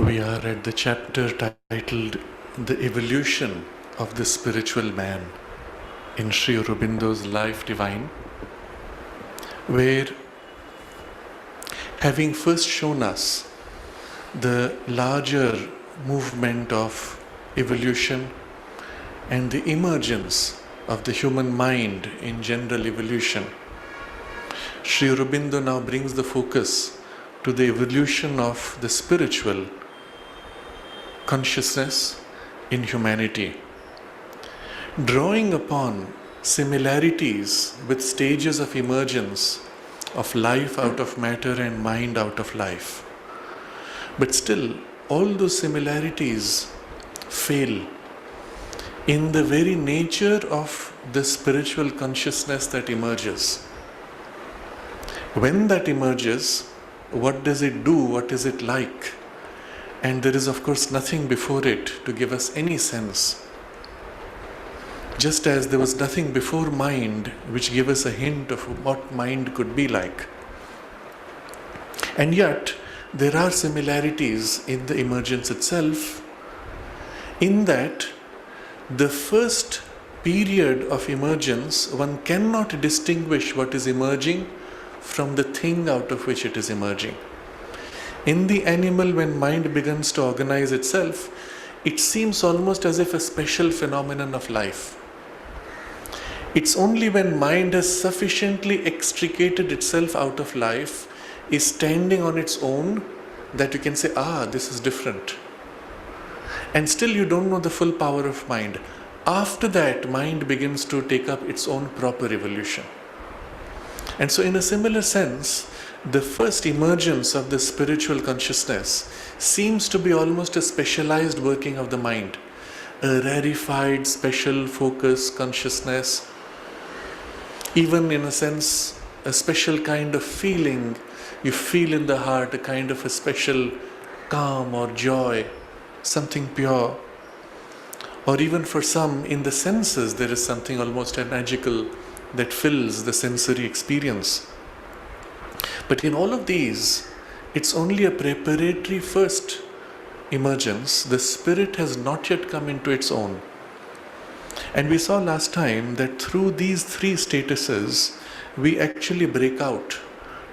We are at the chapter titled The Evolution of the Spiritual Man in Sri Aurobindo's Life Divine, where, having first shown us the larger movement of evolution and the emergence of the human mind in general evolution, Sri Aurobindo now brings the focus to the evolution of the spiritual consciousness in humanity, drawing upon similarities with stages of emergence of life out of matter and mind out of life. But still, all those similarities fail in the very nature of the spiritual consciousness that emerges. When that emerges, what does it do? What is it like? And there is, of course, nothing before it to give us any sense. Just as there was nothing before mind which gave us a hint of what mind could be like. And yet, there are similarities in the emergence itself, in that the first period of emergence, one cannot distinguish what is emerging from the thing out of which it is emerging. In the animal, when mind begins to organize itself, it seems almost as if a special phenomenon of life. It's only when mind has sufficiently extricated itself out of life, is standing on its own, that you can say, this is different. And still you don't know the full power of mind. After that, mind begins to take up its own proper evolution. And so in a similar sense, the first emergence of the spiritual consciousness seems to be almost a specialized working of the mind, a rarefied, special focus consciousness, even in a sense, a special kind of feeling. You feel in the heart a kind of a special calm or joy, something pure. Or even for some, in the senses, there is something almost magical that fills the sensory experience. But in all of these, it's only a preparatory first emergence. The spirit has not yet come into its own. And we saw last time that through these three statuses, we actually break out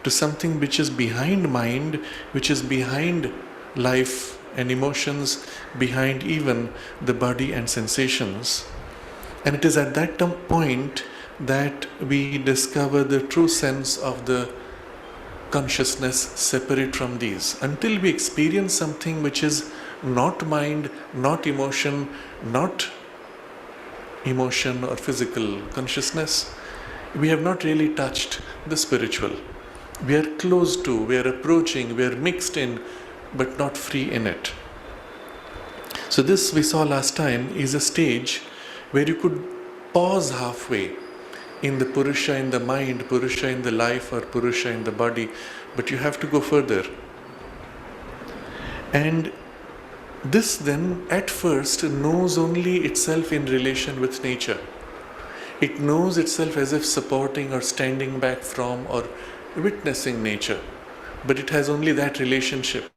to something which is behind mind, which is behind life and emotions, behind even the body and sensations. And it is at that point that we discover the true sense of the consciousness separate from these. Until we experience something which is not mind, not emotion or physical consciousness, we have not really touched the spiritual. We are close to, we are approaching, we are mixed in, but not free in it. So this, we saw last time, is a stage where you could pause halfway in the Purusha in the mind, Purusha in the life, or Purusha in the body, but you have to go further. And this then at first knows only itself in relation with nature. It knows itself as if supporting or standing back from or witnessing nature, but it has only that relationship.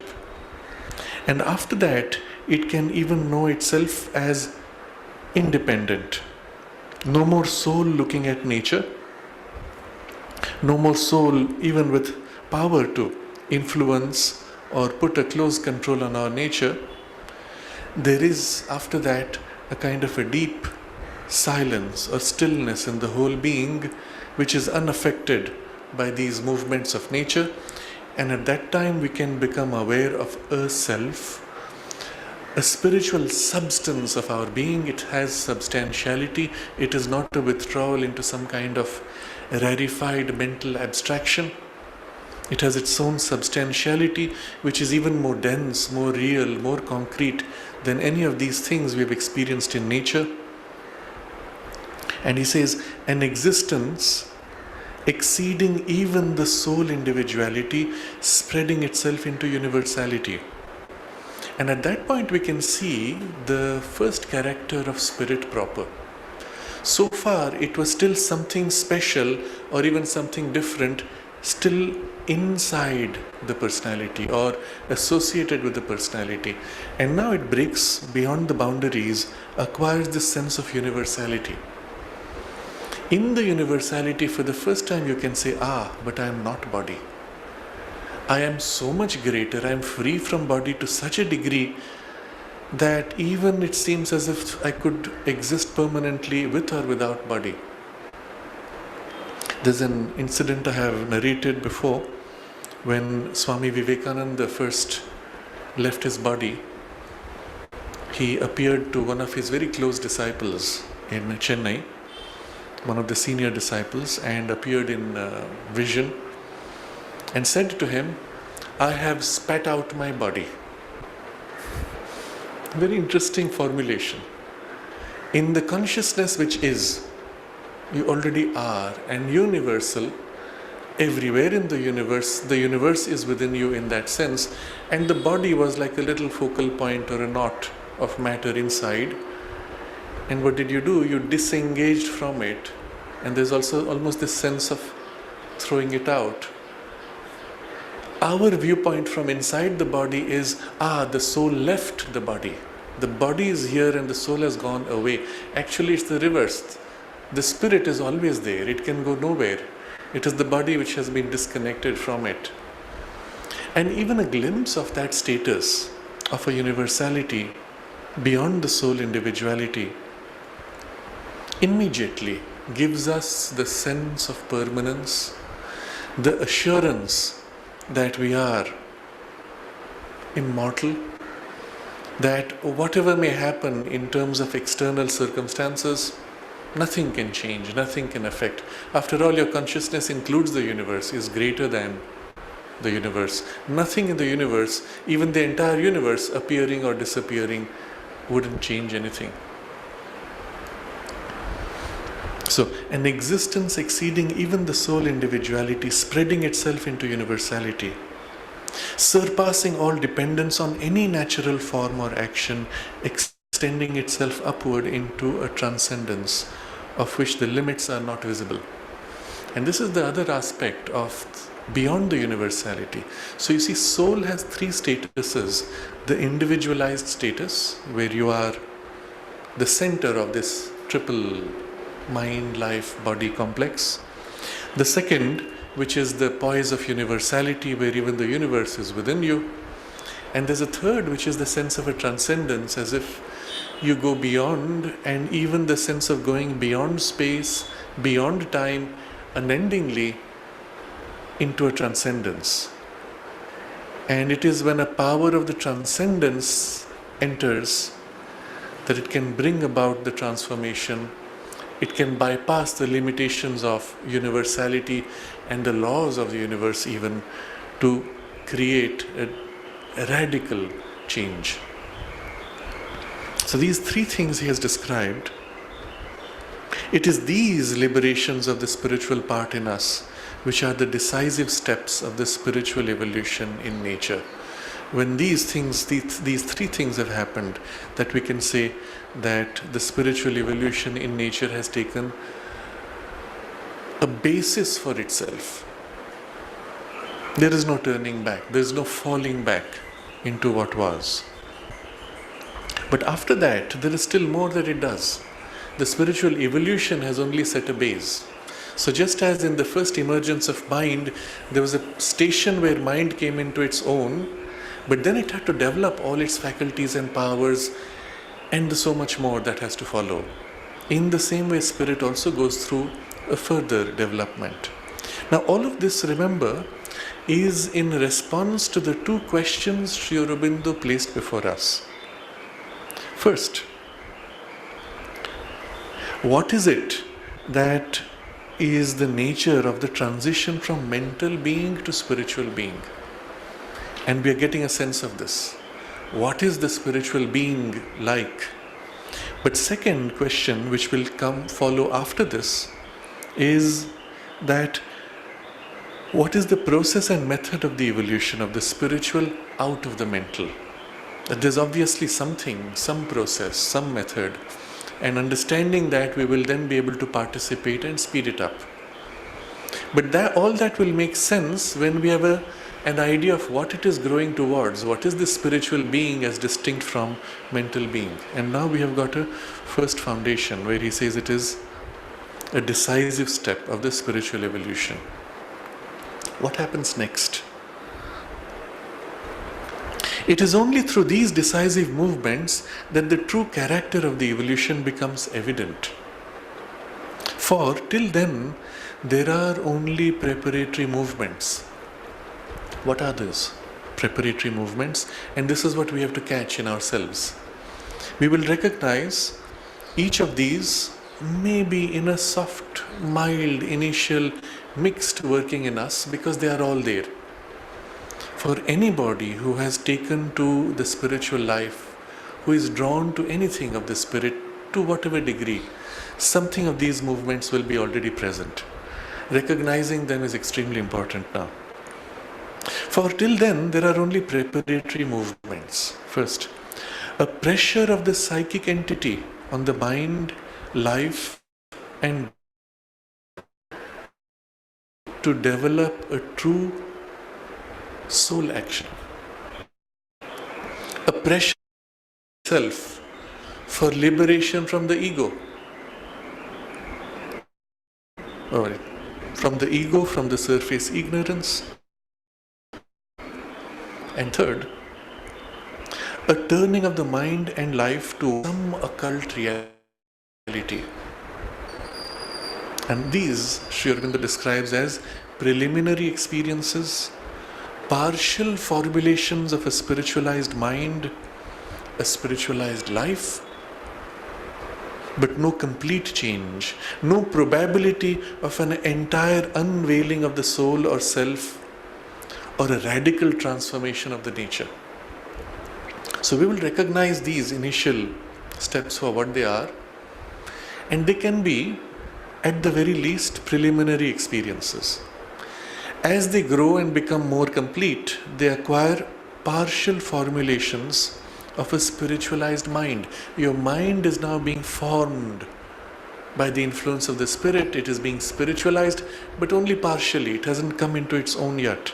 And after that, it can even know itself as independent. No more soul looking at nature, no more soul even with power to influence or put a close control on our nature. There is after that a kind of a deep silence or stillness in the whole being, which is unaffected by these movements of nature. And at that time we can become aware of a self, a spiritual substance of our being. It has substantiality. It is not a withdrawal into some kind of rarefied mental abstraction. It has its own substantiality, which is even more dense, more real, more concrete than any of these things we have experienced in nature. And he says, an existence exceeding even the soul individuality, spreading itself into universality. And at that point we can see the first character of spirit proper. So far it was still something special or even something different, still inside the personality or associated with the personality. And now it breaks beyond the boundaries, acquires this sense of universality. In the universality, for the first time, you can say, but I am not body. I am so much greater, I am free from body to such a degree that even it seems as if I could exist permanently with or without body. There's an incident I have narrated before when Swami Vivekananda first left his body. He appeared to one of his very close disciples in Chennai, one of the senior disciples, and appeared in vision and said to him, I have spat out my body. Very interesting formulation. In the consciousness which is, you already are, and universal, everywhere in the universe is within you in that sense, and the body was like a little focal point or a knot of matter inside. And what did you do? You disengaged from it, and there's also almost this sense of throwing it out. Our viewpoint from inside the body is, the soul left the body. The body is here and the soul has gone away. Actually, it's the reverse. The spirit is always there. It can go nowhere. It is the body which has been disconnected from it. And even a glimpse of that status of a universality beyond the soul individuality immediately gives us the sense of permanence, the assurance that we are immortal, that whatever may happen in terms of external circumstances, nothing can change, nothing can affect. After all, your consciousness includes the universe, is greater than the universe. Nothing in the universe, even the entire universe appearing or disappearing, wouldn't change anything. So, an existence exceeding even the soul individuality, spreading itself into universality, surpassing all dependence on any natural form or action, extending itself upward into a transcendence of which the limits are not visible. And this is the other aspect of beyond the universality. So you see, soul has three statuses. The individualized status, where you are the center of this triple mind, life, body complex. The second, which is the poise of universality, where even the universe is within you. And there's a third, which is the sense of a transcendence, as if you go beyond, and even the sense of going beyond space, beyond time, unendingly into a transcendence. And it is when a power of the transcendence enters that it can bring about the transformation. It can bypass the limitations of universality and the laws of the universe even to create a radical change. So these three things he has described. It is these liberations of the spiritual part in us which are the decisive steps of the spiritual evolution in nature. When these three things have happened, that we can say that the spiritual evolution in nature has taken a basis for itself. There is no turning back, there is no falling back into what was. But after that, there is still more that it does. The spiritual evolution has only set a base. So just as in the first emergence of mind, there was a station where mind came into its own, but then it had to develop all its faculties and powers and so much more that has to follow. In the same way, spirit also goes through a further development. Now all of this, remember, is in response to the two questions Sri Aurobindo placed before us. First, what is it that is the nature of the transition from mental being to spiritual being? And we are getting a sense of this. What is the spiritual being like? But second question, which will follow after this, is that what is the process and method of the evolution of the spiritual out of the mental? That there's obviously something, some process, some method, and understanding that, we will then be able to participate and speed it up. But all that will make sense when we have an idea of what it is growing towards, what is this spiritual being as distinct from mental being. And now we have got a first foundation where he says it is a decisive step of the spiritual evolution. What happens next? It is only through these decisive movements that the true character of the evolution becomes evident. For till then, there are only preparatory movements. What are those preparatory movements? And this is what we have to catch in ourselves. We will recognize each of these may be in a soft, mild, initial, mixed working in us because they are all there. For anybody who has taken to the spiritual life, who is drawn to anything of the spirit to whatever degree, something of these movements will be already present. Recognizing them is extremely important now. For till then, there are only preparatory movements. First, a pressure of the psychic entity on the mind, life, and to develop a true soul action. A pressure itself for liberation from the ego. Alright. From the ego, from the surface ignorance. And third, a turning of the mind and life to some occult reality. And these Sri Aurobindo describes as preliminary experiences, partial formulations of a spiritualized mind, a spiritualized life, but no complete change, no probability of an entire unveiling of the soul or self, or a radical transformation of the nature. So we will recognize these initial steps for what they are, and they can be, at the very least, preliminary experiences. As they grow and become more complete, they acquire partial formulations of a spiritualized mind. Your mind is now being formed by the influence of the spirit. It is being spiritualized, but only partially. It hasn't come into its own yet.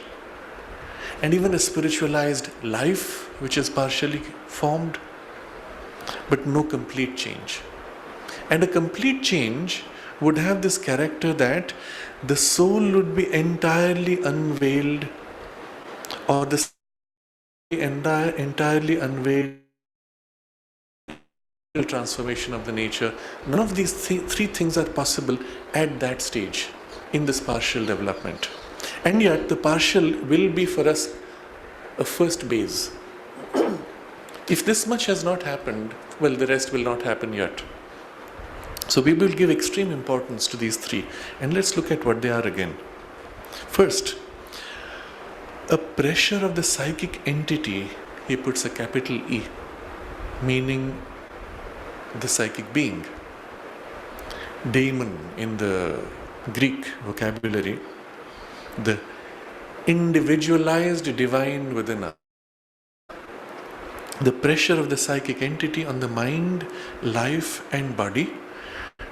And even a spiritualized life, which is partially formed, but no complete change. And a complete change would have this character that the soul would be entirely unveiled, or the entirely unveiled transformation of the nature. None of these three things are possible at that stage in this partial development. And yet the partial will be for us a first base. If this much has not happened, well, the rest will not happen yet. So we will give extreme importance to these three, and let's look at what they are again. First, a pressure of the psychic entity, he puts a capital E, meaning the psychic being. Daemon in the Greek vocabulary, the individualized divine within us. The pressure of the psychic entity on the mind, life, and body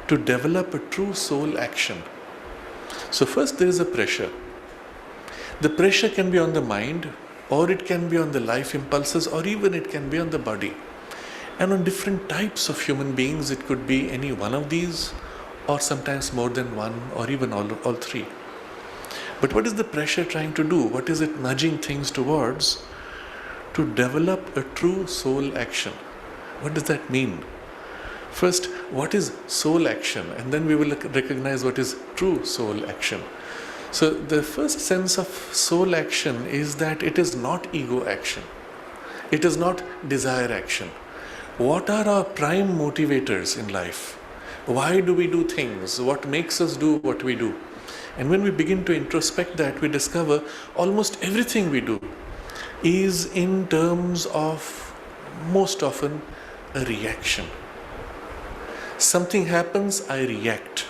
to develop a true soul action. So first there is a pressure. The pressure can be on the mind, or it can be on the life impulses, or even it can be on the body. And on different types of human beings, it could be any one of these, or sometimes more than one, or even all three. But what is the pressure trying to do? What is it nudging things towards? To develop a true soul action. What does that mean? First, what is soul action? And then we will recognize what is true soul action. So the first sense of soul action is that it is not ego action. It is not desire action. What are our prime motivators in life? Why do we do things? What makes us do what we do? And when we begin to introspect that, we discover almost everything we do is in terms of, most often, a reaction. Something happens, I react.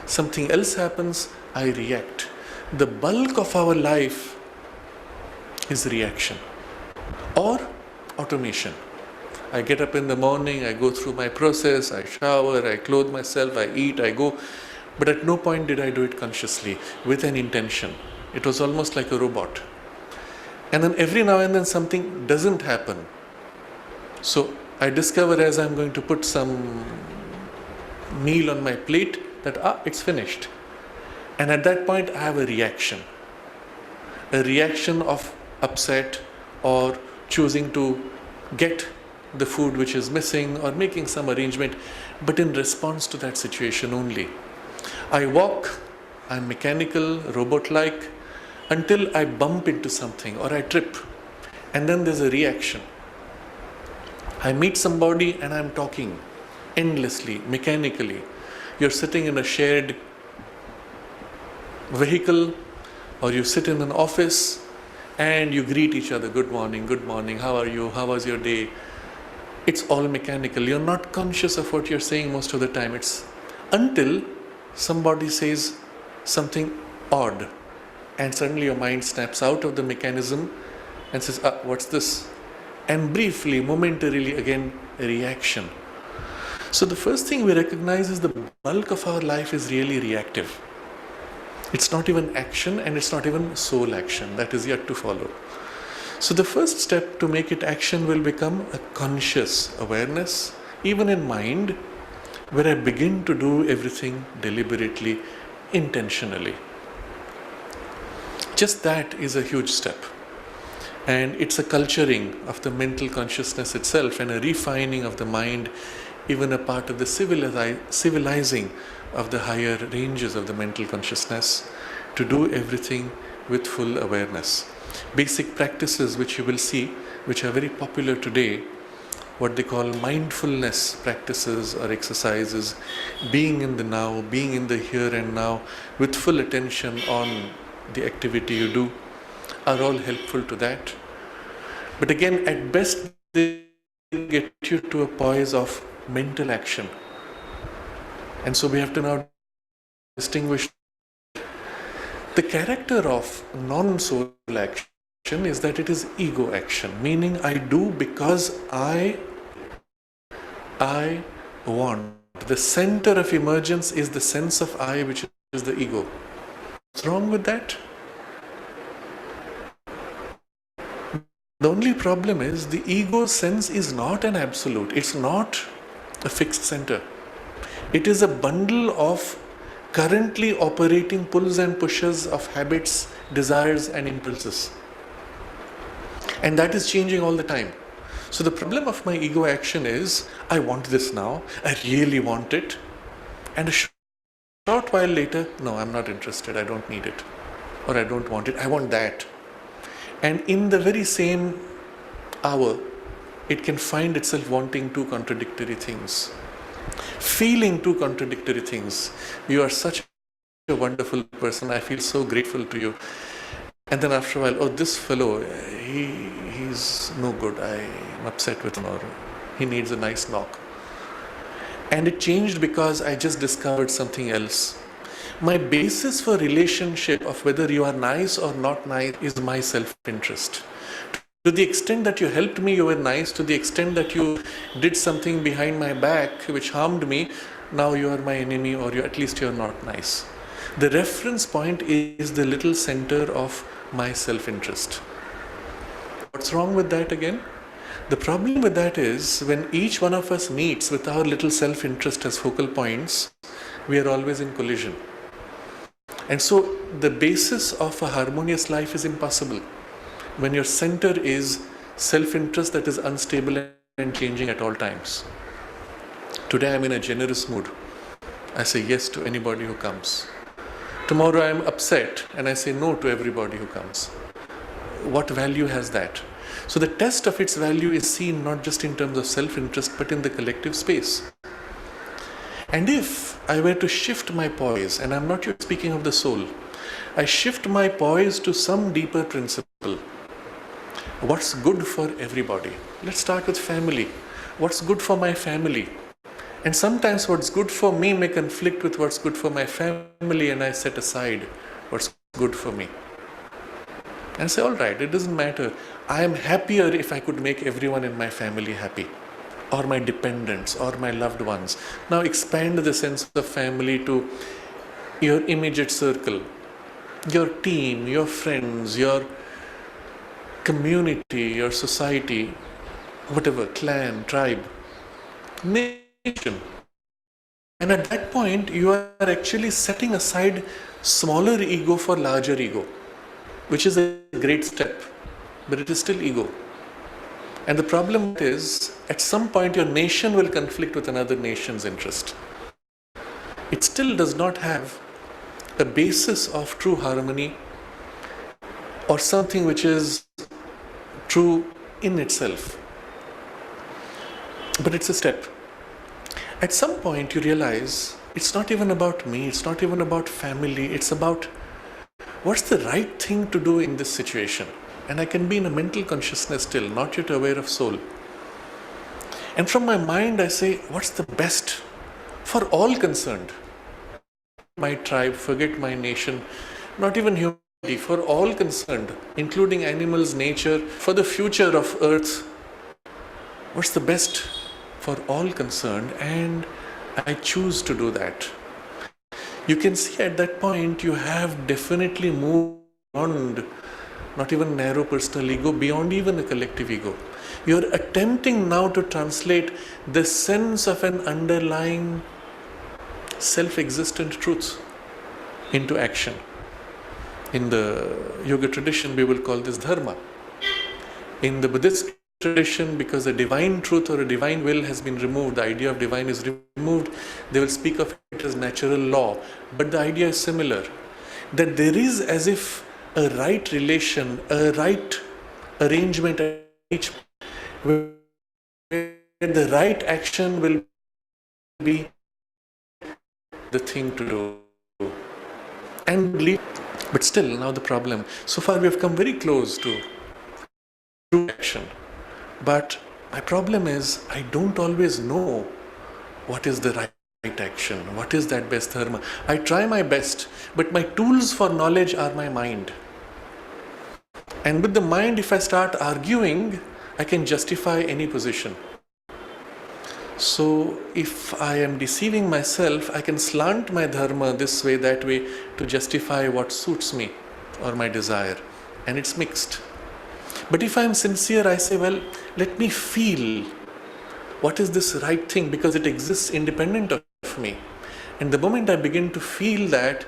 Something else happens, I react. The bulk of our life is reaction or automation. I get up in the morning, I go through my process, I shower, I clothe myself, I eat, I go. But at no point did I do it consciously, with an intention. It was almost like a robot. And then every now and then something doesn't happen. So I discover as I'm going to put some meal on my plate that, it's finished. And at that point I have a reaction of upset, or choosing to get the food which is missing, or making some arrangement, but in response to that situation only. I walk, I'm mechanical, robot-like, until I bump into something or I trip, and then there's a reaction. I meet somebody and I'm talking endlessly, mechanically. You're sitting in a shared vehicle, or you sit in an office and you greet each other, good morning, how are you, how was your day? It's all mechanical. You're not conscious of what you're saying most of the time. It's until somebody says something odd, and suddenly your mind snaps out of the mechanism and says, what's this? And briefly, momentarily, again, a reaction. So the first thing we recognize is the bulk of our life is really reactive. It's not even action, and it's not even soul action. That is yet to follow. So the first step to make it action will become a conscious awareness, even in mind, where I begin to do everything deliberately, intentionally. Just that is a huge step. And it's a culturing of the mental consciousness itself, and a refining of the mind, even a part of the civilizing of the higher ranges of the mental consciousness, to do everything with full awareness. Basic practices which you will see, which are very popular today, what they call mindfulness practices or exercises, being in the now, being in the here and now, with full attention on the activity you do, are all helpful to that. But again, at best, they get you to a poise of mental action. And so we have to now distinguish. The character of non-soul action is that it is ego action, meaning I do because I want. The center of emergence is the sense of I, which is the ego. What's wrong with that? The only problem is the ego sense is not an absolute. It's not a fixed center. It is a bundle of currently operating pulls and pushes of habits, desires and impulses. And that is changing all the time. So the problem of my ego action is, I want this now, I really want it, and a short while later, no, I'm not interested, I don't need it, or I don't want it, I want that. And in the very same hour, it can find itself wanting two contradictory things, feeling two contradictory things. You are such a wonderful person, I feel so grateful to you. And then after a while, this fellow, he's no good, I'm upset with him, or he needs a nice knock. And it changed because I just discovered something else. My basis for relationship of whether you are nice or not nice is my self-interest. To the extent that you helped me, you were nice. To the extent that you did something behind my back which harmed me, now you are my enemy, or at least you are not nice. The reference point is the little center of my self-interest. What's wrong with that again? The problem with that is when each one of us meets with our little self-interest as focal points, we are always in collision. And so the basis of a harmonious life is impossible when your center is self-interest that is unstable and changing at all times. Today I'm in a generous mood. I say yes to anybody who comes. Tomorrow I'm upset and I say no to everybody who comes. What value has that? So the test of its value is seen not just in terms of self-interest but in the collective space. And if I were to shift my poise, and I'm not just speaking of the soul, I shift my poise to some deeper principle. What's good for everybody? Let's start with family. What's good for my family? And sometimes what's good for me may conflict with what's good for my family, and I set aside what's good for me. And say, all right, it doesn't matter. I am happier if I could make everyone in my family happy, or my dependents, or my loved ones. Now expand the sense of family to your immediate circle, your team, your friends, your community, your society, whatever, clan, tribe, nation. And at that point, you are actually setting aside smaller ego for larger ego, which is a great step, but it is still ego. And the problem is, at some point, your nation will conflict with another nation's interest. It still does not have a basis of true harmony or something which is true in itself. But it's a step. At some point, you realize it's not even about me, it's not even about family, it's about what's the right thing to do in this situation. And I can be in a mental consciousness still, not yet aware of soul. And from my mind, I say, what's the best for all concerned? My tribe, forget my nation, not even humanity, for all concerned, including animals, nature, for the future of earth. What's the best for all concerned? And I choose to do that. You can see at that point, you have definitely moved beyond not even narrow personal ego, beyond even a collective ego. You're attempting now to translate the sense of an underlying self-existent truth into action. In the yoga tradition, we will call this dharma. In the Buddhist tradition, because a divine truth or a divine will has been removed, the idea of divine is removed, they will speak of it as natural law. But the idea is similar, that there is as if a right relation, a right arrangement at each where the right action will be the thing to do. And but still, now the problem, so far we have come very close to true action. But my problem is, I don't always know what is the right action, what is that best dharma. I try my best, but my tools for knowledge are my mind. And with the mind, if I start arguing, I can justify any position. So if I am deceiving myself, I can slant my dharma this way, that way, to justify what suits me or my desire. And it's mixed. But if I am sincere, I say, well, let me feel what is this right thing, because it exists independent of me. And the moment I begin to feel that,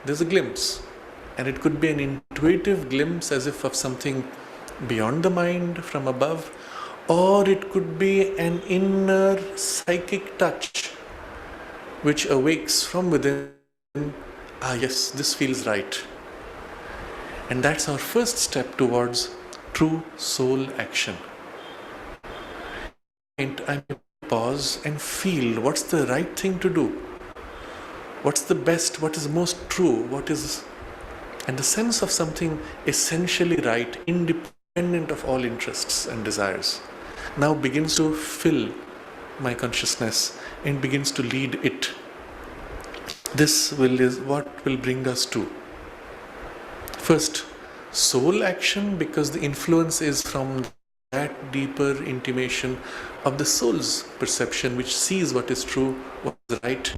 there's a glimpse. And it could be an intuitive glimpse as if of something beyond the mind, from above, or it could be an inner psychic touch which awakes from within. Ah, yes, this feels right. And that's our first step towards true soul action. And I pause and feel what's the right thing to do, what's the best, what is most true, what is, and the sense of something essentially right, independent of all interests and desires, now begins to fill my consciousness and begins to lead it. This is what will bring us to first soul action, because the influence is from that deeper intimation of the soul's perception, which sees what is true, what is right.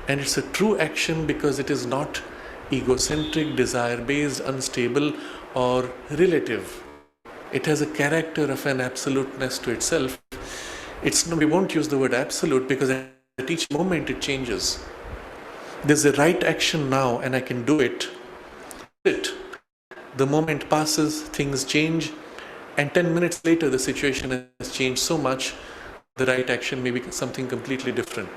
And it's a true action because it is not egocentric, desire-based, unstable, or relative. It has a character of an absoluteness to itself. We won't use the word absolute because at each moment it changes. There's a right action now and I can do it. The moment passes, things change, and 10 minutes later the situation has changed so much, the right action may be something completely different.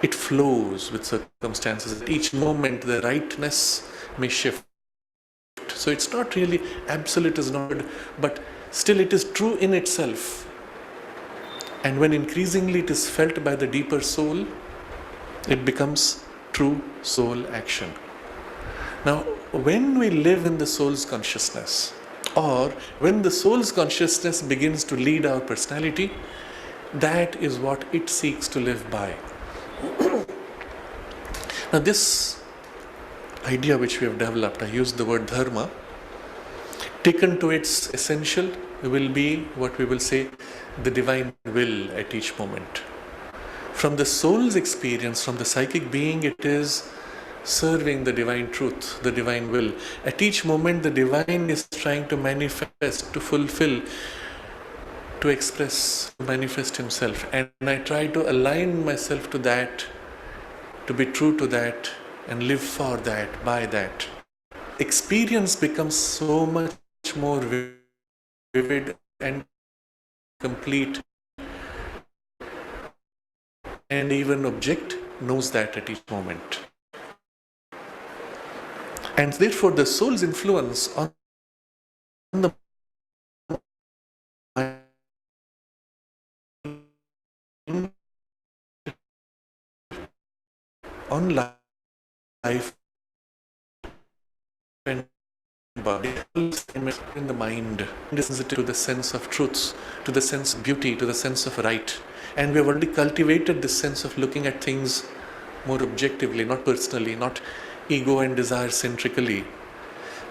It flows with circumstances. At each moment the rightness may shift. So it's not really absolute, is not, but still it is true in itself. And when increasingly it is felt by the deeper soul, it becomes true soul action. Now, when we live in the soul's consciousness, or when the soul's consciousness begins to lead our personality, that is what it seeks to live by. Now, this idea which we have developed, I use the word dharma, taken to its essential, will be what we will say the divine will at each moment. From the soul's experience, from the psychic being, it is serving the divine truth, the divine will. At each moment, the divine is trying to manifest, to fulfill, to express, to manifest himself. And I try to align myself to that, to be true to that, and live for that, by that. Experience becomes so much more vivid and complete, and even object knows that at each moment. And therefore, the soul's influence on the mind, on life and body, in the mind, is sensitive to the sense of truths, to the sense of beauty, to the sense of right. And we have already cultivated this sense of looking at things more objectively, not personally, not ego and desire centrically.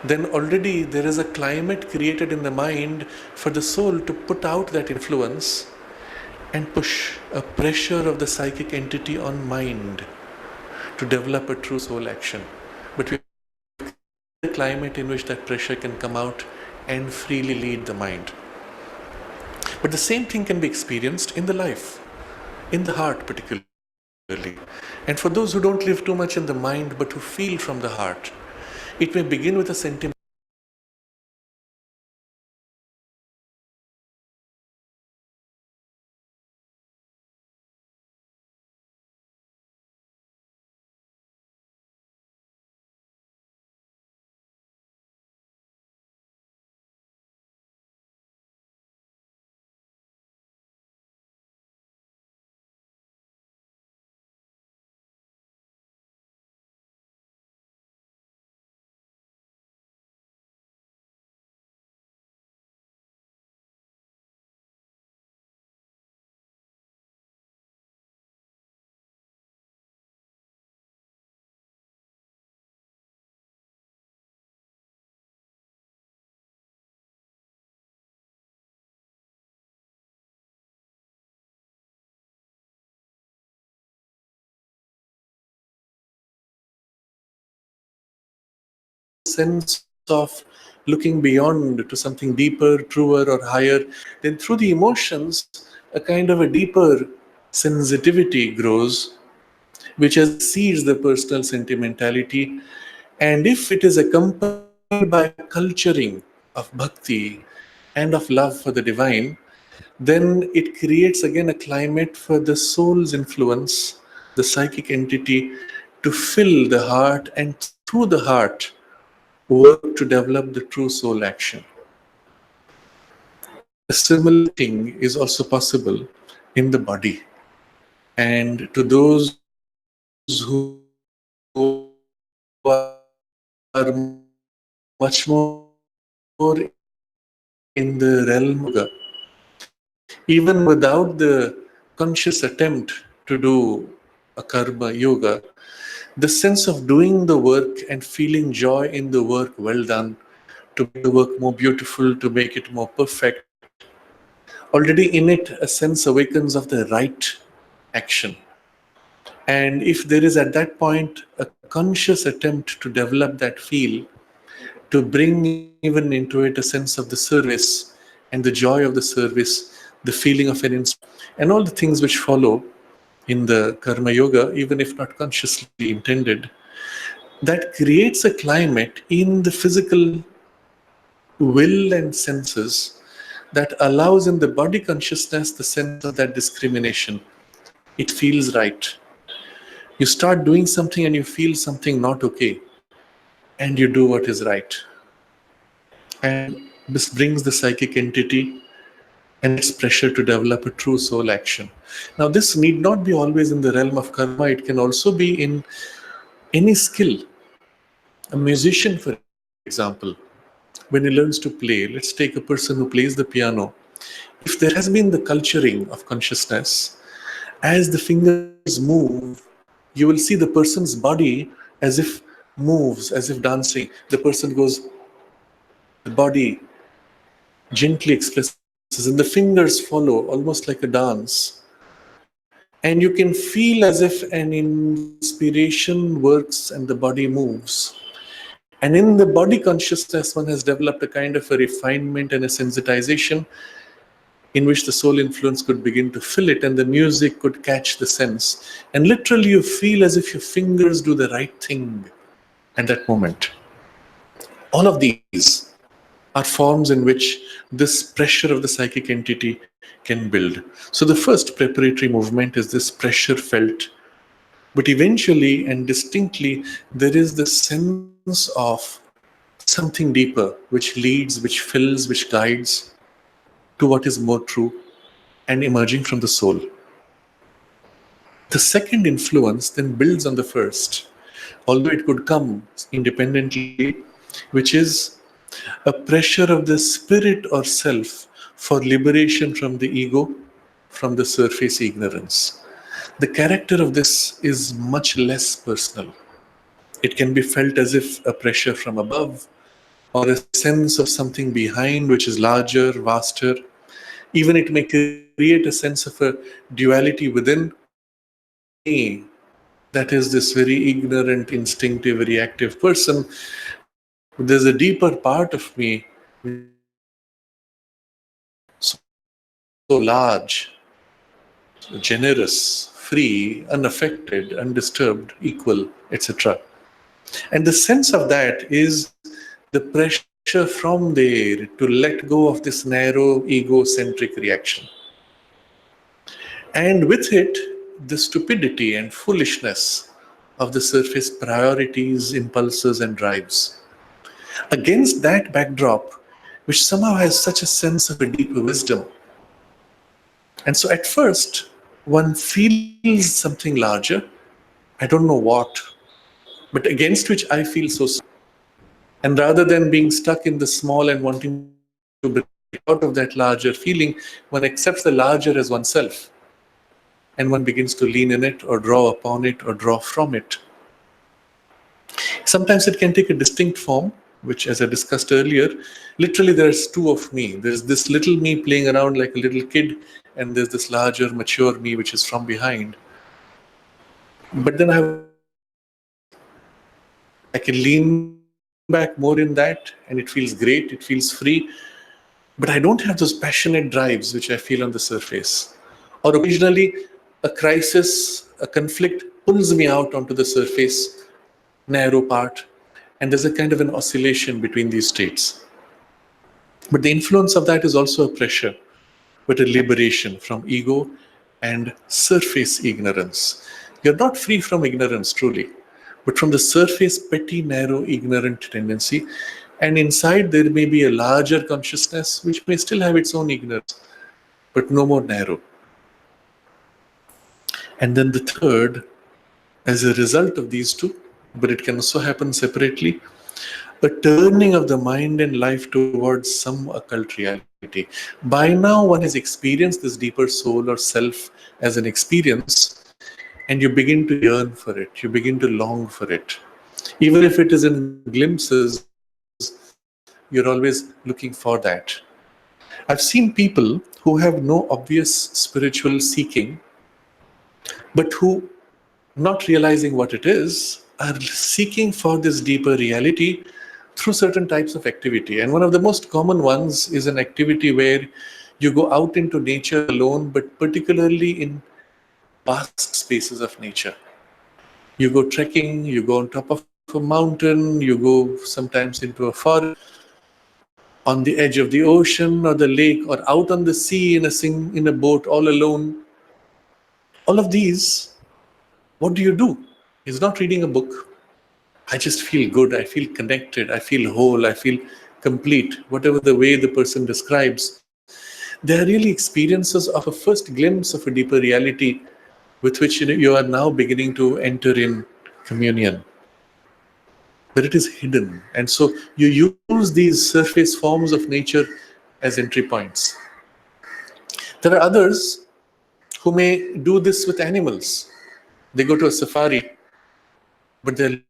Then already there is a climate created in the mind for the soul to put out that influence and push a pressure of the psychic entity on mind to develop a true soul action. But we have a climate in which that pressure can come out and freely lead the mind. But the same thing can be experienced in the life, in the heart particularly. And for those who don't live too much in the mind but who feel from the heart, it may begin with a sentiment. Sense of looking beyond to something deeper, truer, or higher, then through the emotions, a kind of a deeper sensitivity grows, which exceeds the personal sentimentality. And if it is accompanied by culturing of bhakti and of love for the divine, then it creates again a climate for the soul's influence, the psychic entity, to fill the heart and through the heart work to develop the true soul action. A similar thing is also possible in the body. And to those who are much more in the realm of yoga, even without the conscious attempt to do a karma yoga, the sense of doing the work and feeling joy in the work well done, to make the work more beautiful, to make it more perfect, already in it a sense awakens of the right action. And if there is at that point a conscious attempt to develop that feel, to bring even into it a sense of the service and the joy of the service, the feeling of an and all the things which follow in the karma yoga, even if not consciously intended, that creates a climate in the physical will and senses that allows in the body consciousness the sense of that discrimination. It feels right. You start doing something and you feel something not okay, and you do what is right. And this brings the psychic entity and its pressure to develop a true soul action. Now, this need not be always in the realm of karma, it can also be in any skill. A musician, for example, when he learns to play, let's take a person who plays the piano. If there has been the culturing of consciousness, as the fingers move, you will see the person's body as if moves, as if dancing. The person goes, the body gently expresses, and the fingers follow almost like a dance. And you can feel as if an inspiration works and the body moves. And in the body consciousness, one has developed a kind of a refinement and a sensitization in which the soul influence could begin to fill it and the music could catch the sense. And literally, you feel as if your fingers do the right thing at that moment. All of these are forms in which this pressure of the psychic entity can build. So, the first preparatory movement is this pressure felt. But eventually and distinctly, there is the sense of something deeper which leads, which fills, which guides to what is more true and emerging from the soul. The second influence then builds on the first, although it could come independently, which is a pressure of the spirit or self for liberation from the ego, from the surface ignorance. The character of this is much less personal. It can be felt as if a pressure from above or a sense of something behind which is larger, vaster. Even it may create a sense of a duality within me, that is this very ignorant, instinctive, reactive person. There's a deeper part of me, so large, generous, free, unaffected, undisturbed, equal, etc. And the sense of that is the pressure from there to let go of this narrow, egocentric reaction. And with it, the stupidity and foolishness of the surface priorities, impulses, and drives. Against that backdrop, which somehow has such a sense of a deeper wisdom. And so at first, one feels something larger. I don't know what, but against which I feel so small. And rather than being stuck in the small and wanting to break out of that larger feeling, one accepts the larger as oneself. And one begins to lean in it or draw upon it or draw from it. Sometimes it can take a distinct form, which, as I discussed earlier, literally there's two of me. There's this little me playing around like a little kid, and there's this larger, mature me, which is from behind. But then I can lean back more in that, and it feels great, it feels free. But I don't have those passionate drives which I feel on the surface. Or occasionally, a crisis, a conflict pulls me out onto the surface, narrow part, and there's a kind of an oscillation between these states. But the influence of that is also a pressure, but a liberation from ego and surface ignorance. You're not free from ignorance, truly, but from the surface, petty, narrow, ignorant tendency. And inside, there may be a larger consciousness which may still have its own ignorance, but no more narrow. And then the third, as a result of these two, but it can also happen separately, a turning of the mind and life towards some occult reality. By now, one has experienced this deeper soul or self as an experience, and you begin to yearn for it, you begin to long for it. Even if it is in glimpses, you're always looking for that. I've seen people who have no obvious spiritual seeking, but who, not realizing what it is, are seeking for this deeper reality through certain types of activity. And one of the most common ones is an activity where you go out into nature alone, but particularly in vast spaces of nature. You go trekking, you go on top of a mountain, you go sometimes into a forest, on the edge of the ocean or the lake, or out on the sea in a boat all alone. All of these, what do you do? It's not reading a book. I just feel good, I feel connected, I feel whole, I feel complete, whatever the way the person describes. They are really experiences of a first glimpse of a deeper reality with which you are now beginning to enter in communion. But it is hidden. And so you use these surface forms of nature as entry points. There are others who may do this with animals. They go to a safari, but they're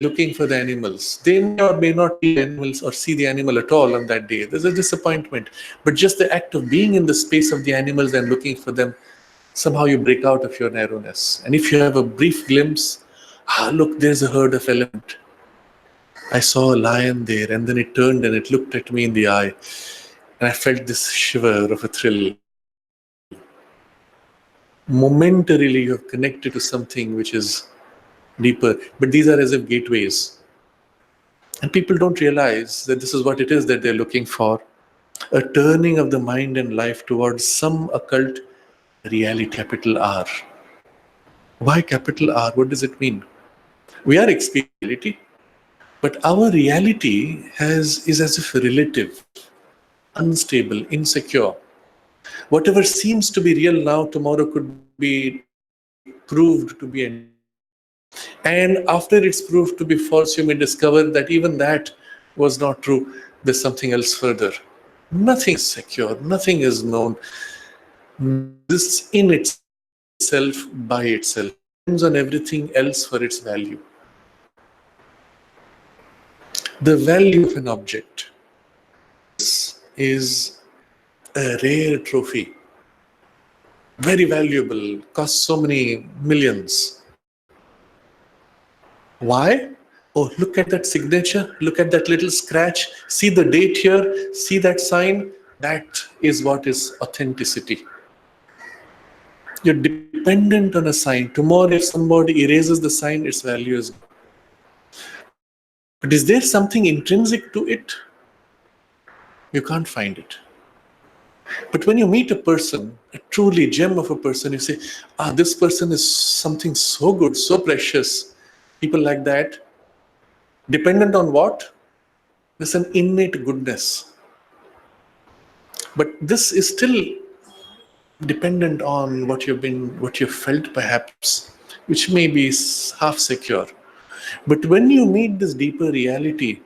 looking for the animals. They may or may not see animals or see the animal at all on that day. There's a disappointment. But just the act of being in the space of the animals and looking for them somehow you break out of your narrowness. And if you have a brief glimpse, look, there's a herd of elephant. I saw a lion there, and then it turned and it looked at me in the eye, and I felt this shiver of a thrill. Momentarily, you have connected to something which is deeper, but these are as if gateways. And people don't realize that this is what it is that they're looking for, a turning of the mind and life towards some occult reality, capital R. Why capital R? What does it mean? We are experiencing reality, but our reality is as if relative, unstable, insecure. Whatever seems to be real now, tomorrow could be proved to be entirely false. And after it's proved to be false, you may discover that even that was not true. There's something else further. Nothing is secure, nothing is known, exists in itself by itself, depends on everything else for its value. The value of an object is a rare trophy, very valuable, costs so many millions. Why? Oh, look at that signature, look at that little scratch, see the date here, see that sign. That is what is authenticity. You're dependent on a sign. Tomorrow, if somebody erases the sign, its value is gone. But is there something intrinsic to it? You can't find it. But when you meet a person, a truly gem of a person, you say, this person is something so good, so precious. People like that, dependent on what? There's an innate goodness. But this is still dependent on what you've felt perhaps, which may be half secure. But when you meet this deeper reality,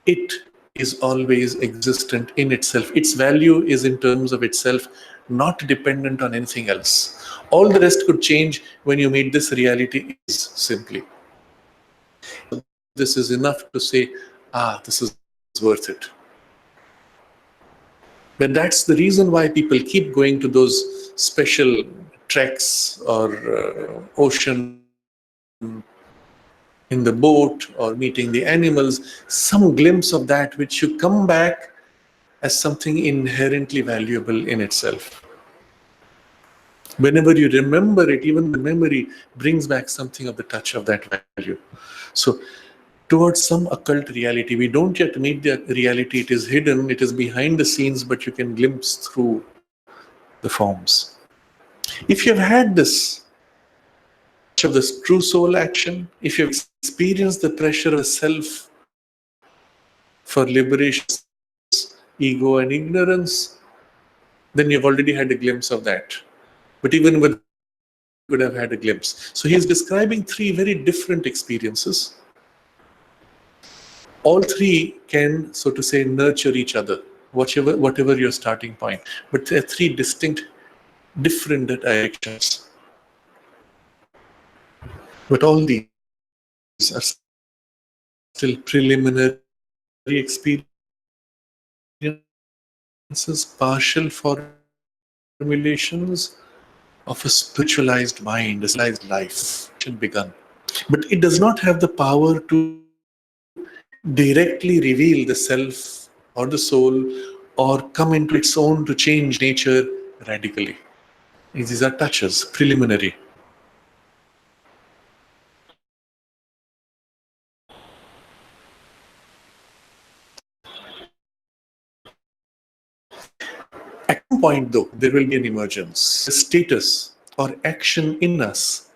it is always existent in itself. Its value is in terms of itself, not dependent on anything else. All the rest could change when you meet this reality is simply. This is enough to say, this is worth it. But that's the reason why people keep going to those special treks or ocean in the boat or meeting the animals, some glimpse of that which you come back as something inherently valuable in itself. Whenever you remember it, even the memory brings back something of the touch of that value. So towards some occult reality, we don't yet meet the reality. It is hidden, it is behind the scenes, but you can glimpse through the forms. If you've had this of this true soul action, if you've experienced the pressure of self for liberation, ego and ignorance, then you've already had a glimpse of that. But even with could have had a glimpse. So he's describing three very different experiences. All three can, so to say, nurture each other, whatever your starting point. But there are three distinct, different directions. But all these are still preliminary experiences, partial formulations of a spiritualized mind, a spiritualized life begun. But it does not have the power to directly reveal the self or the soul or come into its own to change nature radically. These are touches, preliminary. At some point, though, there will be an emergence, a status or action in us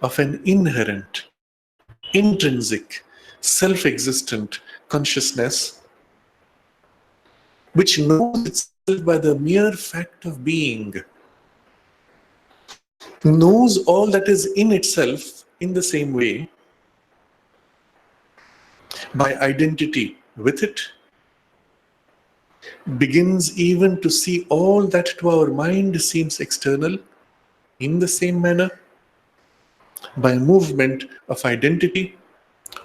of an inherent, intrinsic, self-existent consciousness which knows itself by the mere fact of being, knows all that is in itself in the same way, by identity with it, begins even to see all that to our mind seems external in the same manner, by a movement of identity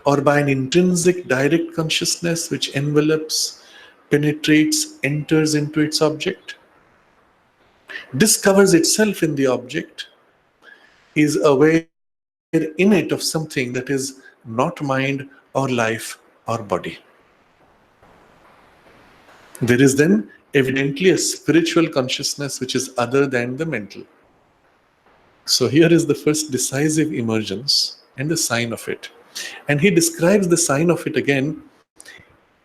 or by an intrinsic direct consciousness which envelops, penetrates, enters into its object. discovers itself in the object, is aware in it of something that is not mind or life or body. There is then evidently a spiritual consciousness which is other than the mental. So here is the first decisive emergence and the sign of it. And he describes the sign of it again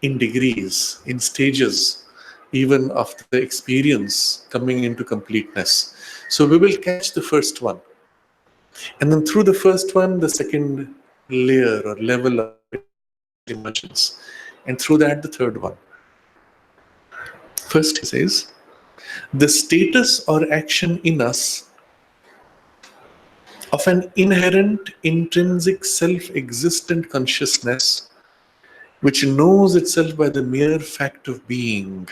in degrees, in stages, even of the experience coming into completeness. So we will catch the first one. And then through the first one, the second layer or level of emergence. And through that, the third one. First, he says, the status or action in us of an inherent, intrinsic, self existent consciousness which knows itself by the mere fact of being.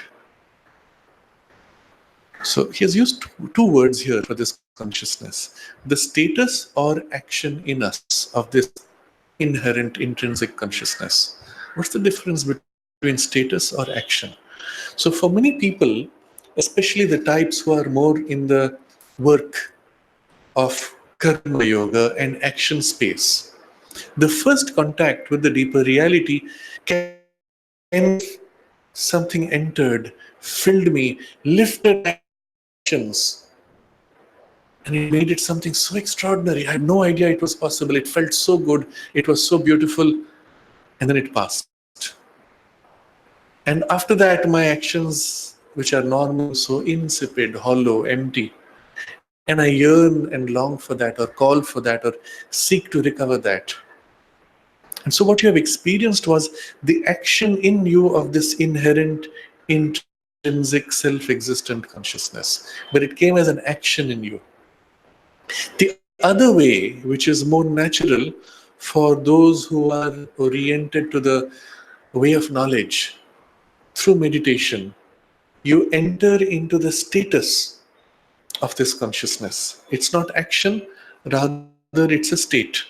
So he has used two words here for this consciousness: the status or action in us of this inherent, intrinsic consciousness. What's the difference between status or action? So for many people, especially the types who are more in the work of karma yoga and action space, the first contact with the deeper reality can something entered, filled me, lifted actions, and it made it something so extraordinary. I had no idea it was possible. It felt so good. It was so beautiful. And then it passed. And after that, my actions, which are normal, so insipid, hollow, empty, and I yearn and long for that, or call for that, or seek to recover that. And so what you have experienced was the action in you of this inherent, intrinsic, self-existent consciousness. But it came as an action in you. The other way, which is more natural for those who are oriented to the way of knowledge, through meditation, you enter into the status of this consciousness. It's not action, rather it's a state.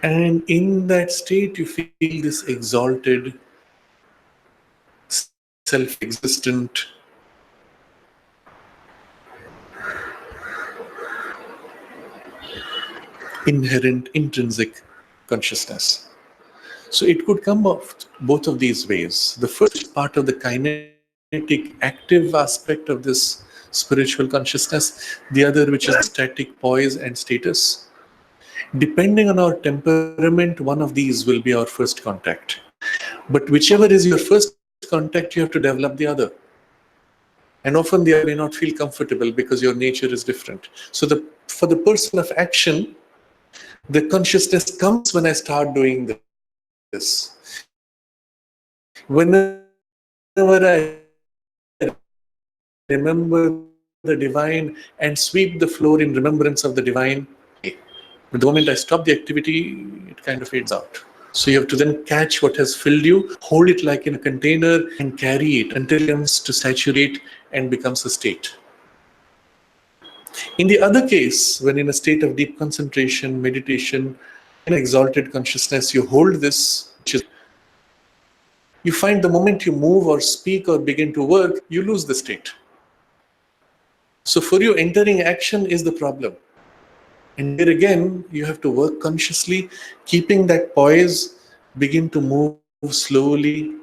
And in that state, you feel this exalted, self-existent, inherent, intrinsic consciousness. So it could come of both of these ways. The first part of the kinetic, active aspect of this spiritual consciousness, the other which is static poise and status. Depending on our temperament, one of these will be our first contact. But whichever is your first contact, you have to develop the other. And often the other may not feel comfortable because your nature is different. So for the person of action, the consciousness comes when I start doing this. Whenever I remember the divine and sweep the floor in remembrance of the divine, but the moment I stop the activity, it kind of fades out. So you have to then catch what has filled you, hold it like in a container, and carry it until it comes to saturate and becomes a state. In the other case, when in a state of deep concentration, meditation, in exalted consciousness, you hold this, you find the moment you move or speak or begin to work, you lose the state. So for you, entering action is the problem. And here again, you have to work consciously, keeping that poise, begin to move slowly,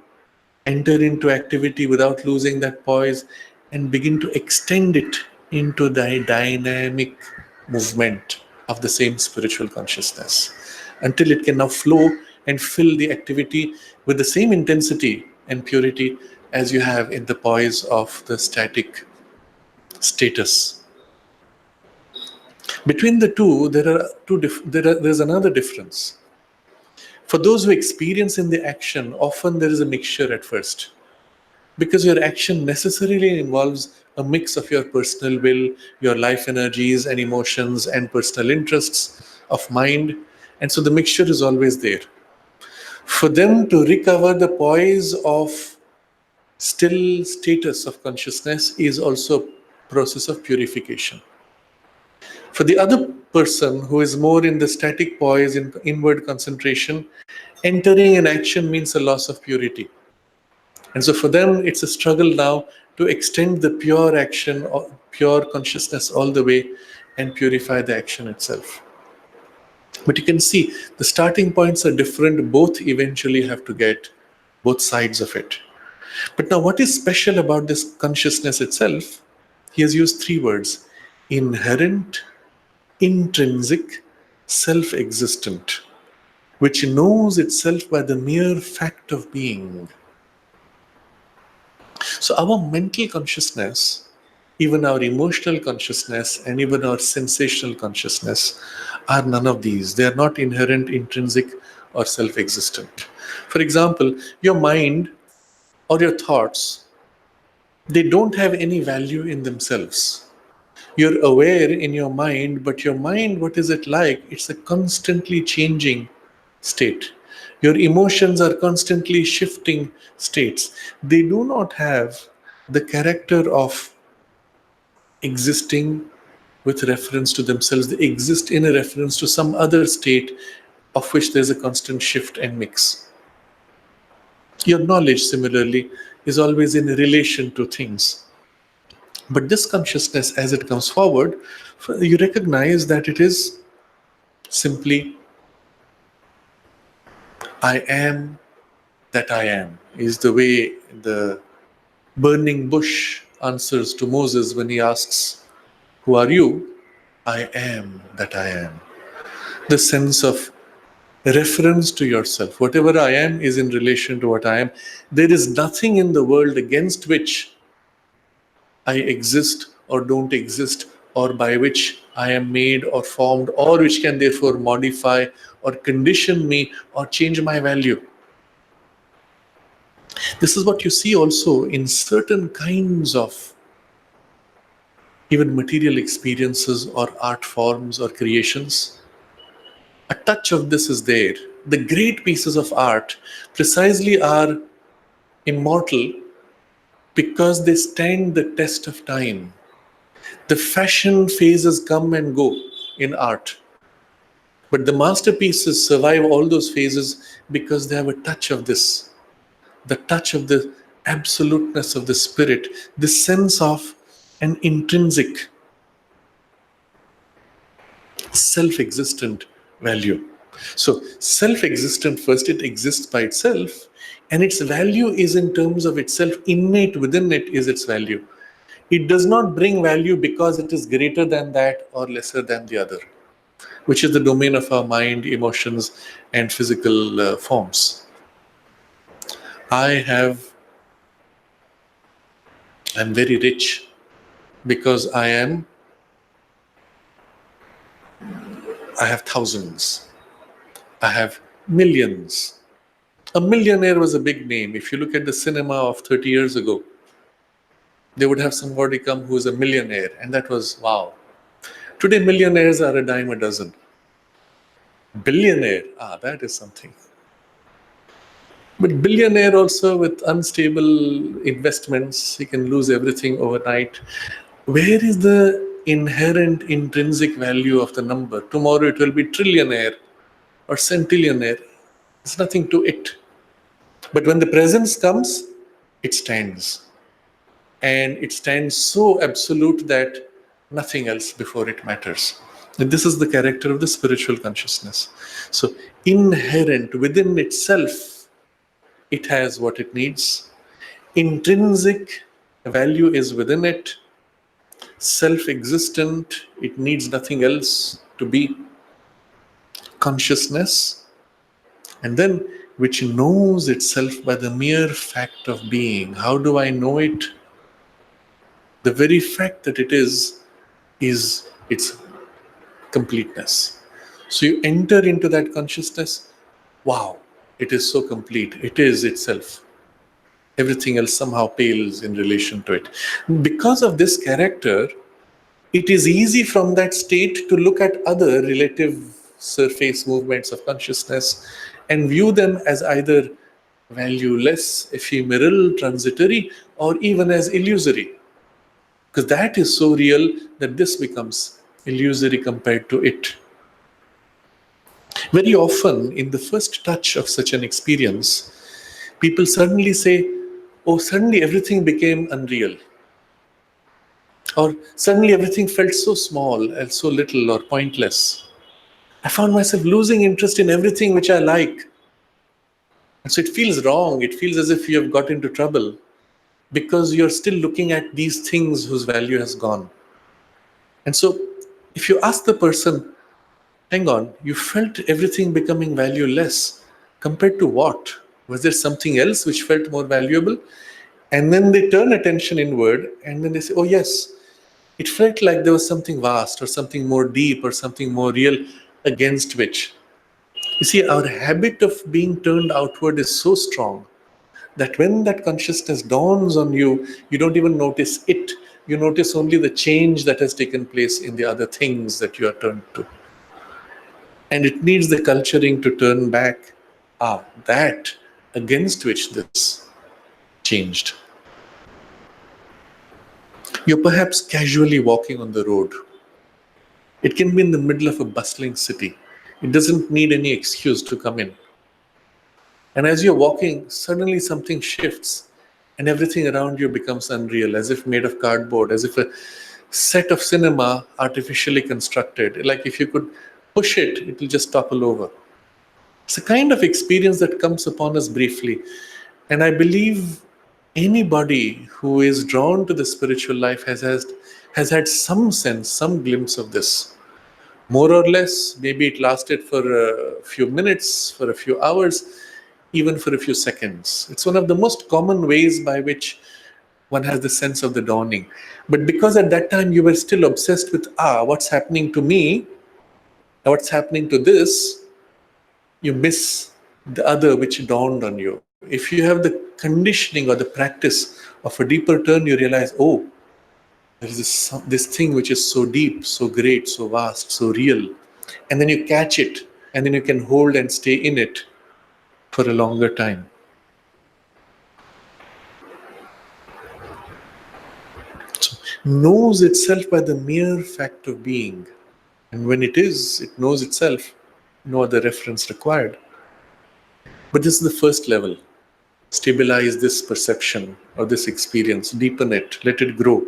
enter into activity without losing that poise, and begin to extend it into the dynamic movement of the same spiritual consciousness until it can now flow and fill the activity with the same intensity and purity as you have in the poise of the static status. Between the two, there's another difference. For those who experience in the action, often there is a mixture at first, because your action necessarily involves a mix of your personal will, your life energies and emotions and personal interests of mind, and so the mixture is always there. For them to recover the poise of still status of consciousness is also a process of purification. For the other person who is more in the static poise, in inward concentration, entering an action means a loss of purity. And so for them, it's a struggle now to extend the pure action or pure consciousness all the way and purify the action itself. But you can see the starting points are different. Both eventually have to get both sides of it. But now, what is special about this consciousness itself? He has used three words: inherent, intrinsic, self existent, which knows itself by the mere fact of being. So, our mental consciousness, even our emotional consciousness, and even our sensational consciousness are none of these. They are not inherent, intrinsic, or self existent. For example, your mind or your thoughts, they don't have any value in themselves. You're aware in your mind, but your mind, what is it like? It's a constantly changing state. Your emotions are constantly shifting states. They do not have the character of existing with reference to themselves. They exist in a reference to some other state of which there's a constant shift and mix. Your knowledge, similarly, is always in relation to things. But this consciousness, as it comes forward, you recognize that it is simply I am that I am, is the way the burning bush answers to Moses when he asks, "Who are you?" I am that I am. The sense of reference to yourself. Whatever I am is in relation to what I am. There is nothing in the world against which I exist or don't exist, or by which I am made or formed, or which can therefore modify or condition me or change my value. This is what you see also in certain kinds of even material experiences or art forms or creations. A touch of this is there. The great pieces of art precisely are immortal because they stand the test of time. The fashion phases come and go in art, but the masterpieces survive all those phases because they have a touch of this, the touch of the absoluteness of the spirit, the sense of an intrinsic, self-existent value. So self-existent, first it exists by itself, and its value is in terms of itself. Innate within it is its value. It does not bring value because it is greater than that or lesser than the other, which is the domain of our mind, emotions, and physical forms. I'm very rich because I have thousands. I have millions. A millionaire was a big name. If you look at the cinema of 30 years ago, they would have somebody come who is a millionaire, and that was wow. Today, millionaires are a dime a dozen. Billionaire, that is something. But billionaire also with unstable investments, he can lose everything overnight. Where is the inherent intrinsic value of the number? Tomorrow it will be trillionaire or centillionaire. There's nothing to it. But when the presence comes, it stands. And it stands so absolute that nothing else before it matters. And this is the character of the spiritual consciousness. So inherent within itself, it has what it needs. Intrinsic value is within it. Self-existent, it needs nothing else to be. Consciousness, and then which knows itself by the mere fact of being. How do I know it? The very fact that it is its completeness. So you enter into that consciousness, wow, it is so complete. It is itself. Everything else somehow pales in relation to it. Because of this character, it is easy from that state to look at other relative surface movements of consciousness and view them as either valueless, ephemeral, transitory, or even as illusory. Because that is so real that this becomes illusory compared to it. Very often, in the first touch of such an experience, people suddenly say, oh, suddenly everything became unreal. Or suddenly everything felt so small and so little or pointless. I found myself losing interest in everything which I like. And so it feels wrong. It feels as if you have got into trouble because you're still looking at these things whose value has gone. And so if you ask the person, hang on, you felt everything becoming valueless. Compared to what? Was there something else which felt more valuable? And then they turn attention inward and then they say, oh, yes, it felt like there was something vast or something more deep or something more real against which. You see, our habit of being turned outward is so strong that when that consciousness dawns on you, you don't even notice it. You notice only the change that has taken place in the other things that you are turned to. And it needs the culturing to turn back, that against which this changed. You're perhaps casually walking on the road. It can be in the middle of a bustling city. It doesn't need any excuse to come in. And as you're walking, suddenly something shifts and everything around you becomes unreal, as if made of cardboard, as if a set of cinema artificially constructed. Like if you could push it, it will just topple over. It's a kind of experience that comes upon us briefly. And I believe anybody who is drawn to the spiritual life has had some sense, some glimpse of this. More or less, maybe it lasted for a few minutes, for a few hours, even for a few seconds. It's one of the most common ways by which one has the sense of the dawning. But because at that time you were still obsessed with, what's happening to me, what's happening to this, you miss the other which dawned on you. If you have the conditioning or the practice of a deeper turn, you realize, oh, there is this thing which is so deep, so great, so vast, so real. And then you catch it, and then you can hold and stay in it for a longer time. So, knows itself by the mere fact of being. And when it knows itself, no other reference required. But this is the first level. Stabilize this perception or this experience, deepen it, let it grow.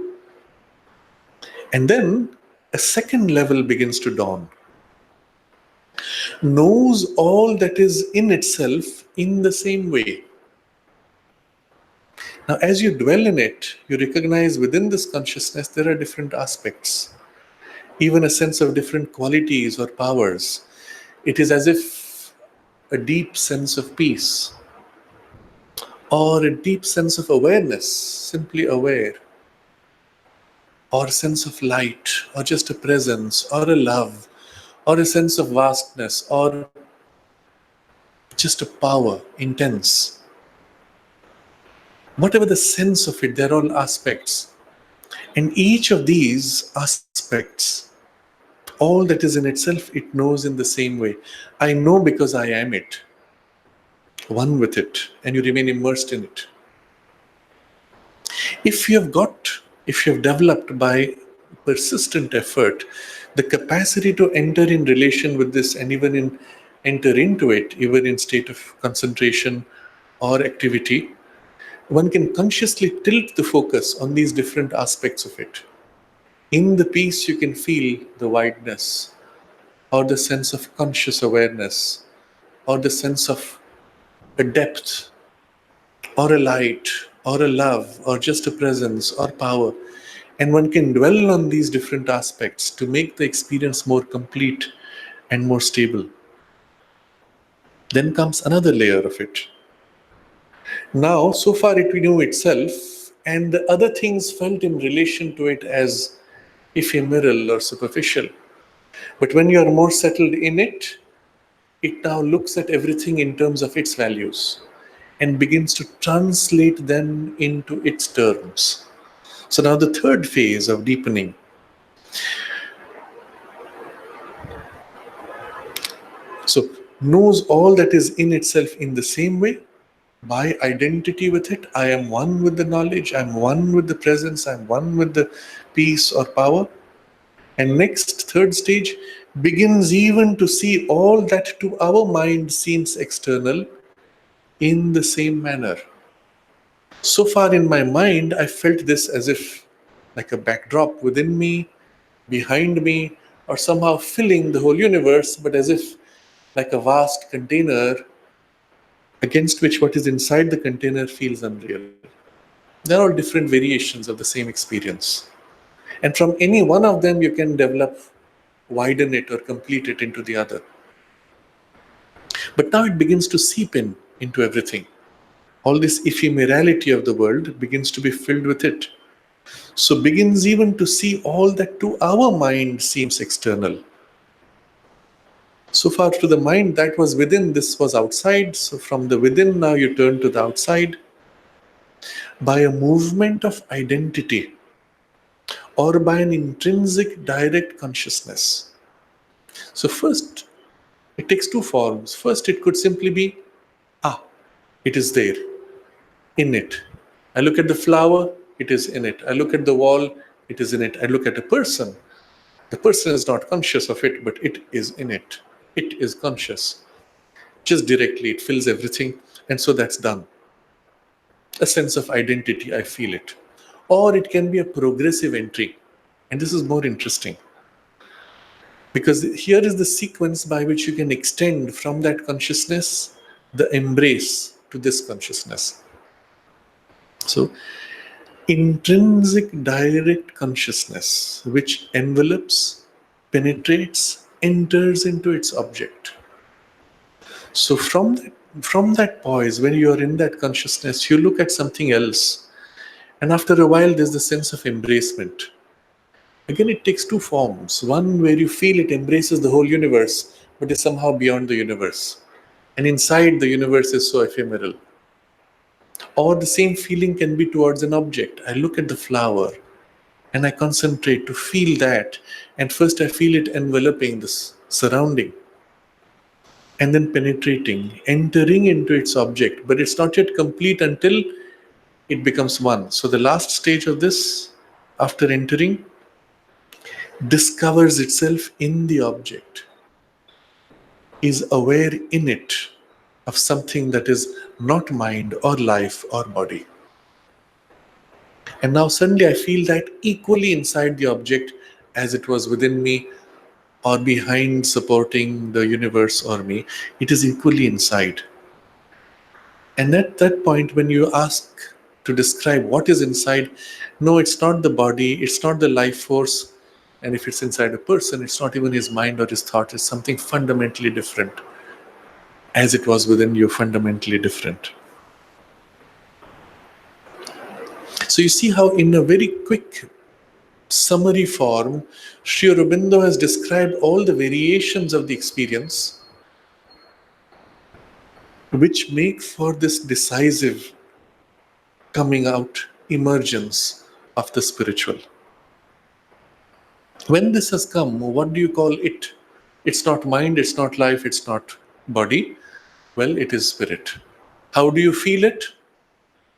And then a second level begins to dawn. Knows all that is in itself in the same way. Now, as you dwell in it, you recognize within this consciousness there are different aspects, even a sense of different qualities or powers. It is as if a deep sense of peace or a deep sense of awareness, simply aware, or a sense of light, or just a presence, or a love, or a sense of vastness, or just a power, intense. Whatever the sense of it, they're all aspects. And each of these aspects, all that is in itself, it knows in the same way. I know because I am it, one with it, and you remain immersed in it. If you have developed by persistent effort the capacity to enter in relation with this and even enter into it, even in state of concentration or activity, one can consciously tilt the focus on these different aspects of it. In the peace, you can feel the wideness, or the sense of conscious awareness, or the sense of a depth, or a light, or a love, or just a presence, or power. And one can dwell on these different aspects to make the experience more complete and more stable. Then comes another layer of it. Now, so far it knew itself, and the other things felt in relation to it as ephemeral or superficial. But when you are more settled in it, it now looks at everything in terms of its values and begins to translate them into its terms. So now the third phase of deepening. So knows all that is in itself in the same way, by identity with it. I am one with the knowledge, I'm one with the presence, I'm one with the peace or power. And next, third stage, begins even to see all that to our mind seems external in the same manner. So far in my mind, I felt this as if like a backdrop within me, behind me, or somehow filling the whole universe, but as if like a vast container against which what is inside the container feels unreal. They're all different variations of the same experience. And from any one of them, you can develop, widen it, or complete it into the other. But now it begins to seep in into everything. All this ephemerality of the world begins to be filled with it. So begins even to see all that to our mind seems external. So far to the mind that was within, this was outside. So from the within, now you turn to the outside. By a movement of identity or by an intrinsic direct consciousness. So first, it takes two forms. First, it could simply be, it is there, in it. I look at the flower, it is in it. I look at the wall, it is in it. I look at a person. The person is not conscious of it, but it is in it. It is conscious. Just directly, it fills everything. And so that's done. A sense of identity, I feel it. Or it can be a progressive entry. And this is more interesting. Because here is the sequence by which you can extend from that consciousness the embrace to this consciousness. So, intrinsic direct consciousness, which envelops, penetrates, enters into its object. So, from that poise, when you are in that consciousness, you look at something else. And after a while, there's the sense of embracement. Again, it takes two forms. One where you feel it embraces the whole universe, but is somehow beyond the universe. And inside the universe is so ephemeral. Or the same feeling can be towards an object. I look at the flower and I concentrate to feel that. And first I feel it enveloping this surrounding. And then penetrating, entering into its object. But it's not yet complete until it becomes one. So the last stage of this, after entering, discovers itself in the object, is aware in it of something that is not mind or life or body. And now suddenly I feel that equally inside the object as it was within me or behind supporting the universe or me, it is equally inside. And at that point, when you ask to describe what is inside, no, it's not the body, it's not the life force. And if it's inside a person, it's not even his mind or his thought, it's something fundamentally different. As it was within you, fundamentally different. So you see how in a very quick summary form, Sri Aurobindo has described all the variations of the experience which make for this decisive coming out, emergence of the spiritual. When this has come, what do you call it? It's not mind, it's not life, it's not body. Well, it is spirit. How do you feel it?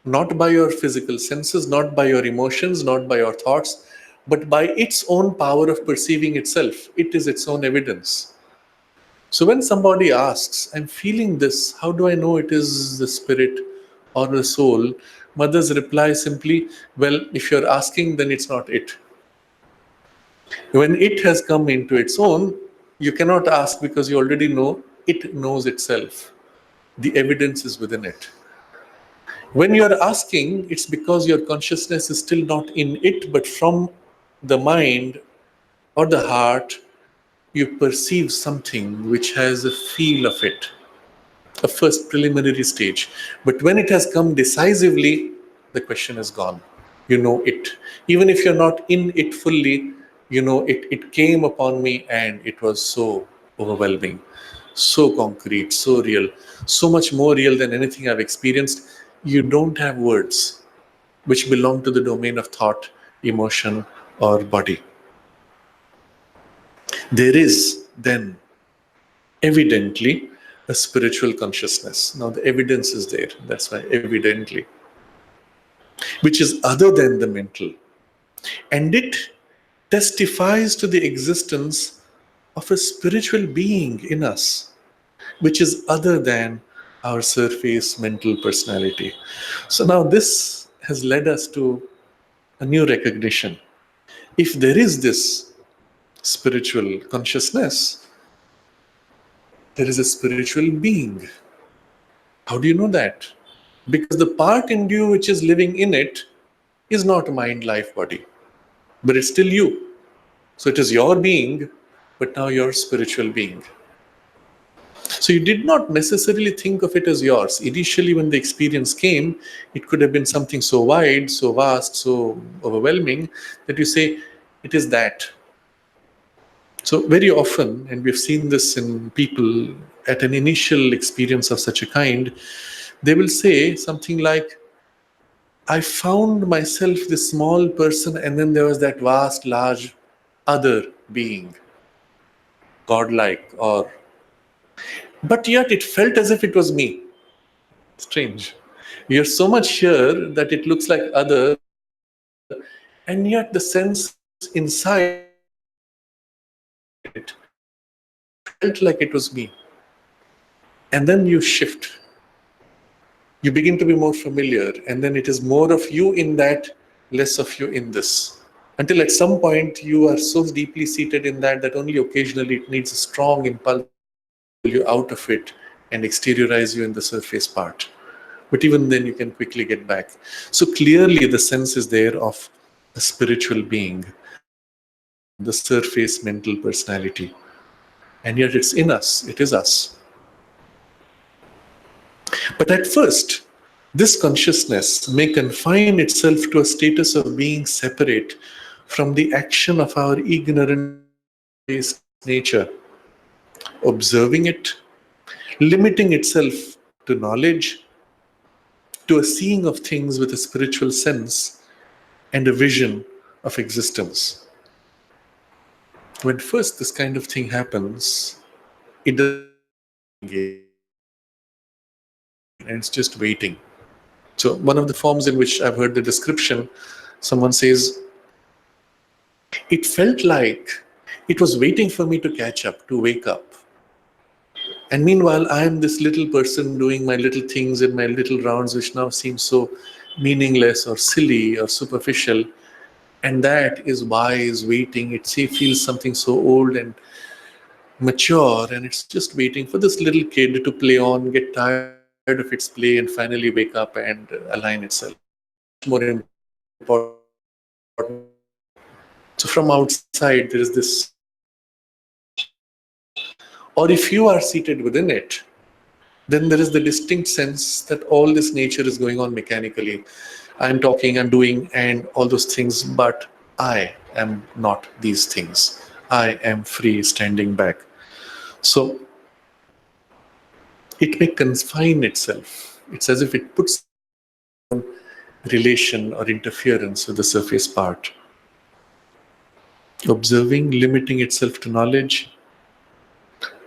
Not by your physical senses, not by your emotions, not by your thoughts, but by its own power of perceiving itself. It is its own evidence. So when somebody asks, I'm feeling this, how do I know it is the spirit or the soul? Mothers reply simply, well, if you're asking, then it's not it. When it has come into its own, you cannot ask because you already know it knows itself. The evidence is within it. When you are asking, it's because your consciousness is still not in it, but from the mind or the heart, you perceive something which has a feel of it, a first preliminary stage. But when it has come decisively, the question is gone. You know it. Even if you're not in it fully, you know it. It came upon me and it was so overwhelming, so concrete, so real, so much more real than anything I've experienced. You don't have words which belong to the domain of thought, emotion, or body. There is then evidently a spiritual consciousness. Now the evidence is there. That's why evidently, which is other than the mental. And it testifies to the existence of a spiritual being in us, which is other than our surface mental personality. So now this has led us to a new recognition. If there is this spiritual consciousness, there is a spiritual being. How do you know that? Because the part in you which is living in it is not mind, life, body, but it's still you. So it is your being, but now your spiritual being. So you did not necessarily think of it as yours. Initially, when the experience came, it could have been something so wide, so vast, so overwhelming that you say, it is that. So very often, and we've seen this in people at an initial experience of such a kind, they will say something like, I found myself this small person, and then there was that vast, large other being, godlike, or but yet it felt as if it was me. Strange. You're so much here that it looks like other, and yet the sense inside it felt like it was me. And then you shift. You begin to be more familiar, and then it is more of you in that, less of you in this. Until at some point you are so deeply seated in that that only occasionally it needs a strong impulse to pull you out of it and exteriorize you in the surface part. But even then you can quickly get back. So clearly the sense is there of a spiritual being beyond the surface mental personality. And yet it's in us, it is us. But at first, this consciousness may confine itself to a status of being separate from the action of our ignorant nature, observing it, limiting itself to knowledge, to a seeing of things with a spiritual sense and a vision of existence. When first this kind of thing happens, it doesn't engage, and it's just waiting. So one of the forms in which I've heard the description, someone says, it felt like it was waiting for me to catch up, to wake up. And meanwhile, I am this little person doing my little things in my little rounds, which now seem so meaningless or silly or superficial. And that is why is waiting. It feels something so old and mature, and it's just waiting for this little kid to play on, get tired of its play, and finally wake up and align itself. More important. So from outside, there is this. Or if you are seated within it, then there is the distinct sense that all this nature is going on mechanically. I'm talking, I'm doing, and all those things, but I am not these things. I am free, standing back. So it may confine itself. It's as if it puts relation or interference with the surface part. Observing, limiting itself to knowledge,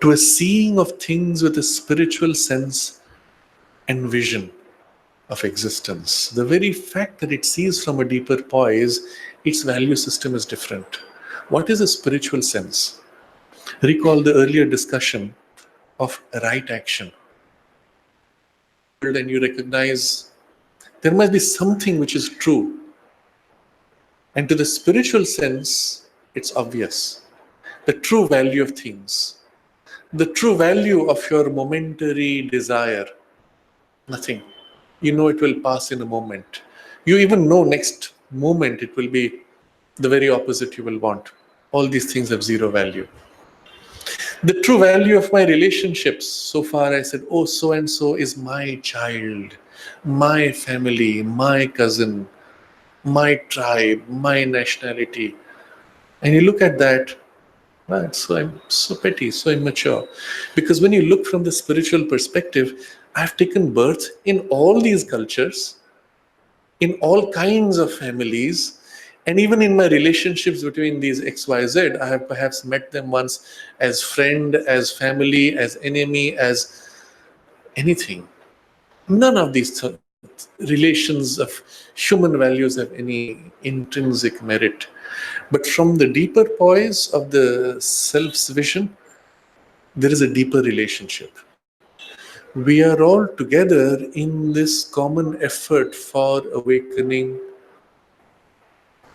to a seeing of things with a spiritual sense and vision of existence. The very fact that it sees from a deeper poise, its value system is different. What is a spiritual sense? Recall the earlier discussion of right action. And you recognize there must be something which is true. And to the spiritual sense, it's obvious. The true value of things. The true value of your momentary desire. Nothing. You know it will pass in a moment. You even know next moment it will be the very opposite you will want. All these things have zero value. The true value of my relationships, so far I said, oh, so and so is my child, my family, my cousin, my tribe, my nationality. And you look at that, well, I'm so petty, so immature. Because when you look from the spiritual perspective, I've taken birth in all these cultures, in all kinds of families, and even in my relationships between these XYZ, I have perhaps met them once as friend, as family, as enemy, as anything. None of these relations of human values have any intrinsic merit. But from the deeper poise of the self's vision, there is a deeper relationship. We are all together in this common effort for awakening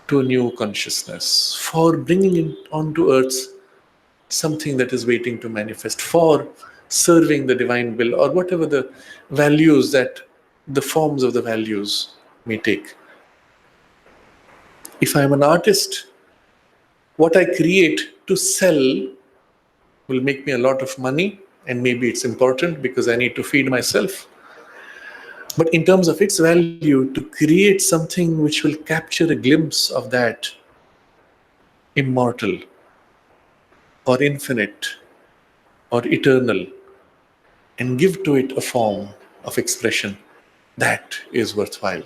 to a new consciousness, for bringing in onto earth something that is waiting to manifest, for serving the divine will, or whatever the values that the forms of the values may take. If I am an artist, what I create to sell will make me a lot of money, and maybe it's important because I need to feed myself. But in terms of its value, to create something which will capture a glimpse of that immortal or infinite or eternal and give to it a form of expression, that is worthwhile.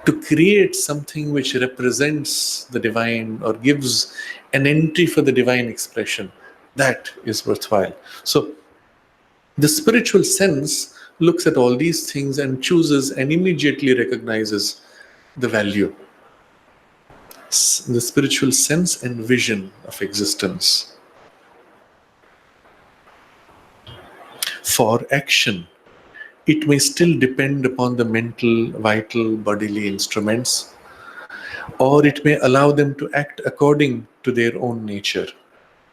To create something which represents the divine or gives an entry for the divine expression, that is worthwhile. So the spiritual sense looks at all these things and chooses and immediately recognizes the value. The spiritual sense and vision of existence. For action, it may still depend upon the mental, vital, bodily instruments, or it may allow them to act according to their own nature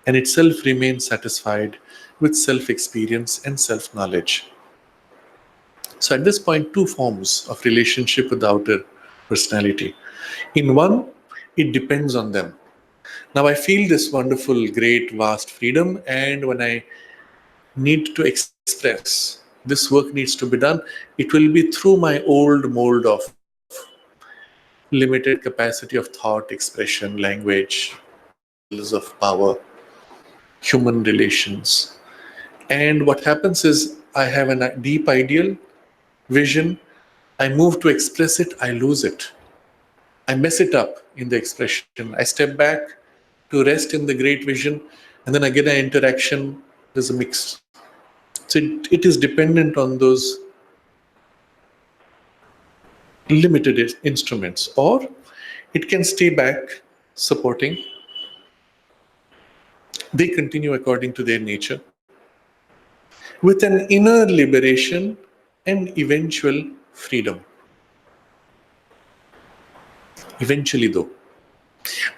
and itself remain satisfied with self experience and self knowledge. So, at this point, two forms of relationship with the outer personality. In one, it depends on them. Now, I feel this wonderful, great, vast freedom, and when I need to express, this work needs to be done, it will be through my old mold of limited capacity of thought, expression, language, levels of power, human relations. And what happens is I have a deep ideal, vision, I move to express it, I lose it. I mess it up in the expression. I step back to rest in the great vision, and then again, an interaction, there's a mix. So it is dependent on those limited instruments, or it can stay back supporting. They continue according to their nature with an inner liberation and eventual freedom. Eventually, though.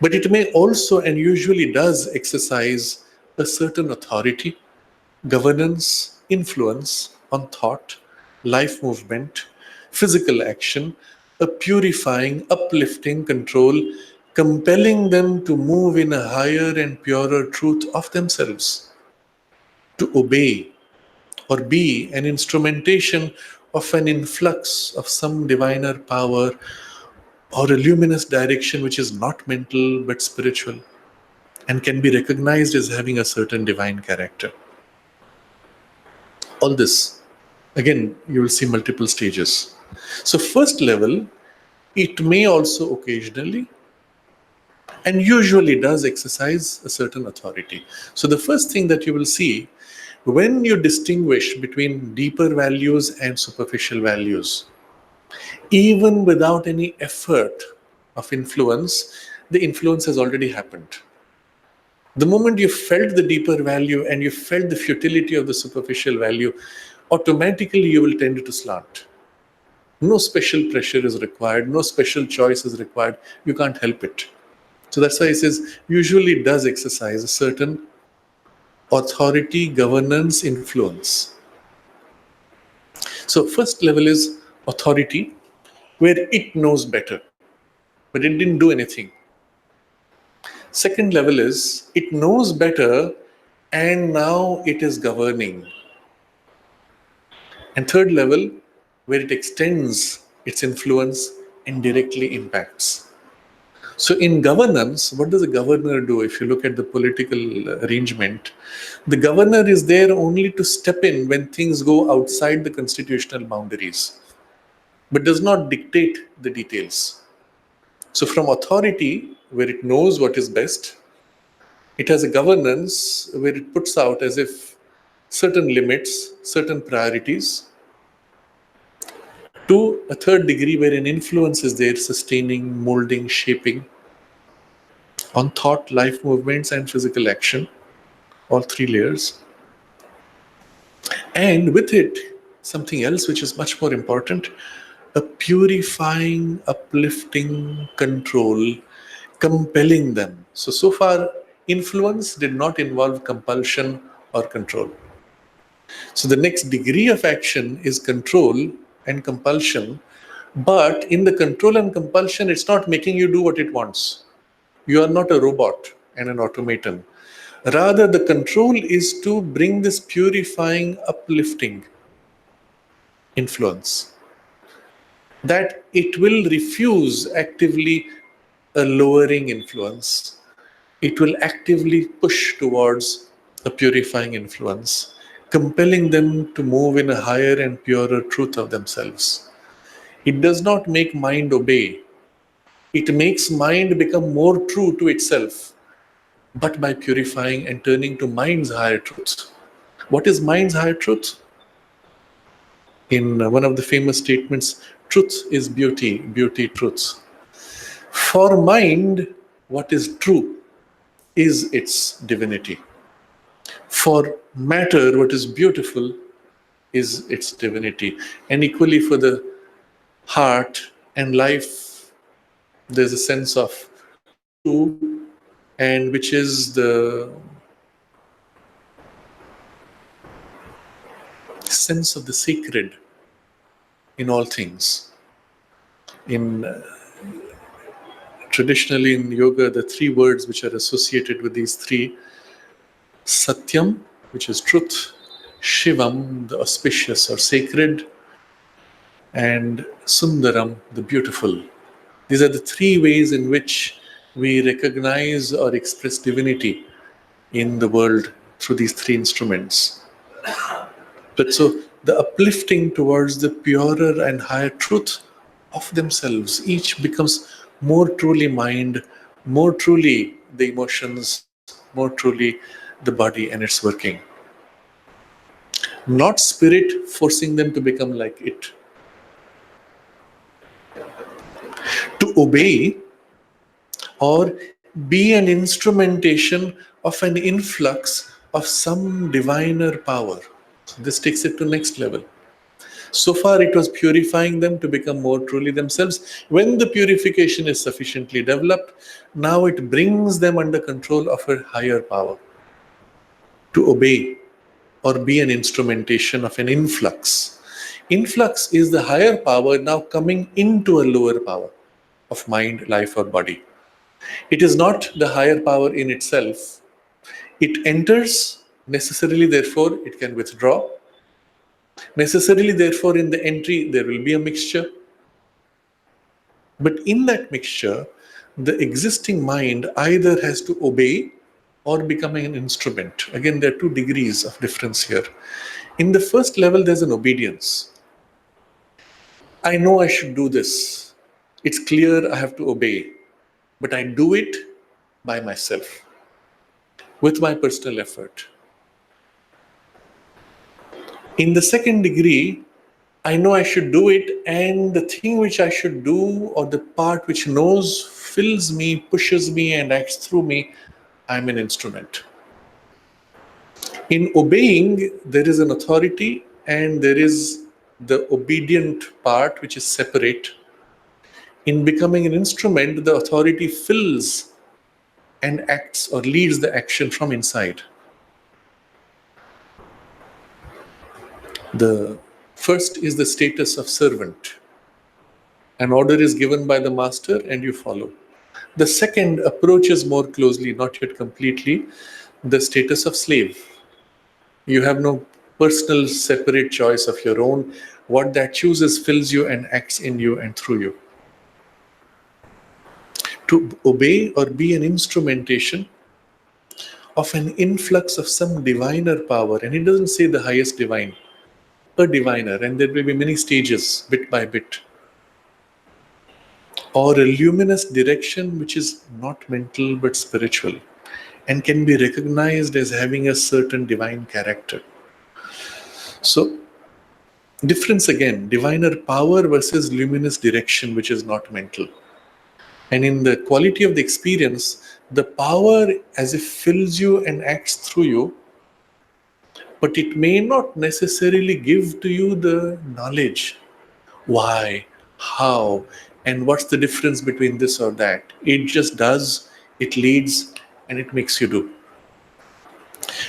But it may also and usually does exercise a certain authority, governance, influence on thought, life movement, physical action, a purifying, uplifting control, compelling them to move in a higher and purer truth of themselves, to obey or be an instrumentation of an influx of some diviner power or a luminous direction which is not mental but spiritual and can be recognized as having a certain divine character. All this, again, you will see multiple stages. So, first level, it may also occasionally and usually does exercise a certain authority. So, the first thing that you will see when you distinguish between deeper values and superficial values, even without any effort of influence, the influence has already happened. The moment you felt the deeper value and you felt the futility of the superficial value, automatically you will tend to slant. No special pressure is required, no special choice is required. You can't help it. So that's why it says usually does exercise a certain authority, governance, influence. So first level is authority, where it knows better, but it didn't do anything. Second level is it knows better and now it is governing. And third level, where it extends its influence and directly impacts. So in governance, what does a governor do? If you look at the political arrangement, the governor is there only to step in when things go outside the constitutional boundaries, but does not dictate the details. So from authority, where it knows what is best, it has a governance where it puts out as if certain limits, certain priorities, to a third degree where an influence is there, sustaining, molding, shaping on thought, life movements, and physical action, all three layers. And with it, something else which is much more important, a purifying, uplifting control, compelling them. So far, influence did not involve compulsion or control. So the next degree of action is control and compulsion. But in the control and compulsion, it's not making you do what it wants. You are not a robot and an automaton. Rather, the control is to bring this purifying, uplifting influence, that it will refuse actively a lowering influence. It will actively push towards a purifying influence, compelling them to move in a higher and purer truth of themselves. It does not make mind obey. It makes mind become more true to itself, but by purifying and turning to mind's higher truth. What is mind's higher truth? In one of the famous statements, truth is beauty, beauty truth. For mind, what is true is its divinity. For matter, what is beautiful is its divinity. And equally for the heart and life, there's a sense of true, and which is the sense of the sacred in all things. In traditionally in yoga, the three words which are associated with these three: Satyam, which is truth; Shivam, the auspicious or sacred; and Sundaram, the beautiful. These are the three ways in which we recognize or express divinity in the world through these three instruments. But so the uplifting towards the purer and higher truth of themselves, each becomes more truly mind, more truly the emotions, more truly the body and its working. Not spirit forcing them to become like it. To obey or be an instrumentation of an influx of some diviner power. So this takes it to next level. So far, it was purifying them to become more truly themselves. When the purification is sufficiently developed, now it brings them under control of a higher power to obey or be an instrumentation of an influx. Influx is the higher power now coming into a lower power of mind, life, or body. It is not the higher power in itself. It enters necessarily, therefore, it can withdraw. Necessarily, therefore, in the entry, there will be a mixture. But in that mixture, the existing mind either has to obey or become an instrument. Again, there are two degrees of difference here. In the first level, there's an obedience. I know I should do this. It's clear I have to obey, but I do it by myself with my personal effort. In the second degree, I know I should do it, and the thing which I should do, or the part which knows, fills me, pushes me, and acts through me, I'm an instrument. In obeying, there is an authority, and there is the obedient part which is separate. In becoming an instrument, the authority fills and acts or leads the action from inside. The first is the status of servant. An order is given by the master and you follow. The second approaches more closely, not yet completely, the status of slave. You have no personal separate choice of your own. What that chooses fills you and acts in you and through you. To obey or be an instrumentation of an influx of some diviner power, and it doesn't say the highest divine, a diviner, and there will be many stages, bit by bit, or a luminous direction which is not mental but spiritual and can be recognized as having a certain divine character. So, difference again, diviner power versus luminous direction which is not mental. And in the quality of the experience, the power as if fills you and acts through you, but it may not necessarily give to you the knowledge. Why? how, and what's the difference between this or that. It just does, it leads, and it makes you do.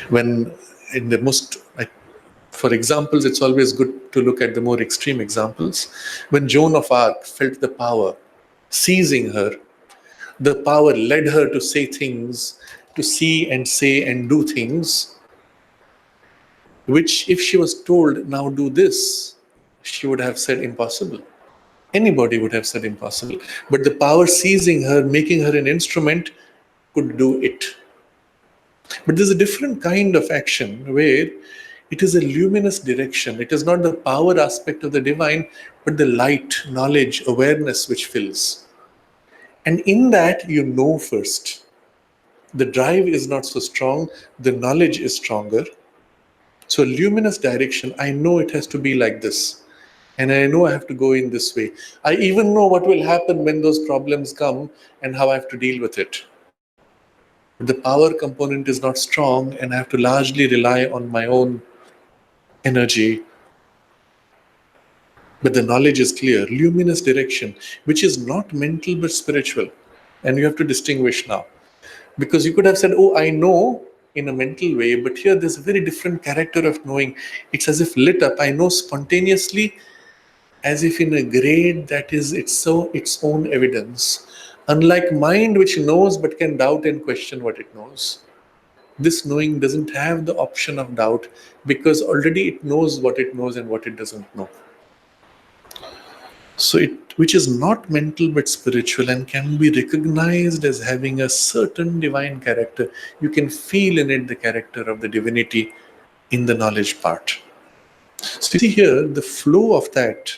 When in the most, for examples, it's always good to look at the more extreme examples. When Joan of Arc felt the power seizing her, the power led her to say things, to see and say and do things, which, if she was told, now do this, she would have said impossible. Anybody would have said impossible. But the power seizing her, making her an instrument, could do it. But there's a different kind of action where it is a luminous direction. It is not the power aspect of the divine, but the light, knowledge, awareness which fills. And in that, you know first. The drive is not so strong, the knowledge is stronger. So, a luminous direction, I know it has to be like this. And I know I have to go in this way. I even know what will happen when those problems come and how I have to deal with it. The power component is not strong, and I have to largely rely on my own energy. But the knowledge is clear, luminous direction, which is not mental but spiritual. And you have to distinguish now. Because you could have said, oh, I know in a mental way, but here there's a very different character of knowing. It's as if lit up. I know spontaneously, as if in a grade that is its own evidence. Unlike mind, which knows but can doubt and question what it knows. This knowing doesn't have the option of doubt because already it knows what it knows and what it doesn't know. So which is not mental but spiritual and can be recognized as having a certain divine character. You can feel in it the character of the divinity in the knowledge part. So you see here, the flow of that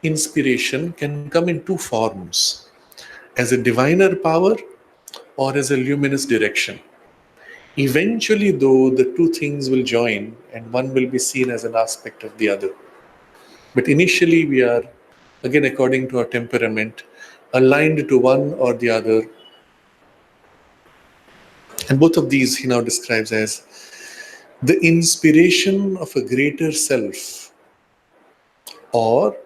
inspiration can come in two forms, as a diviner power or as a luminous direction. Eventually, though, the two things will join and one will be seen as an aspect of the other. But initially, we are, again, according to our temperament, aligned to one or the other. And both of these he now describes as the inspiration of a greater self, or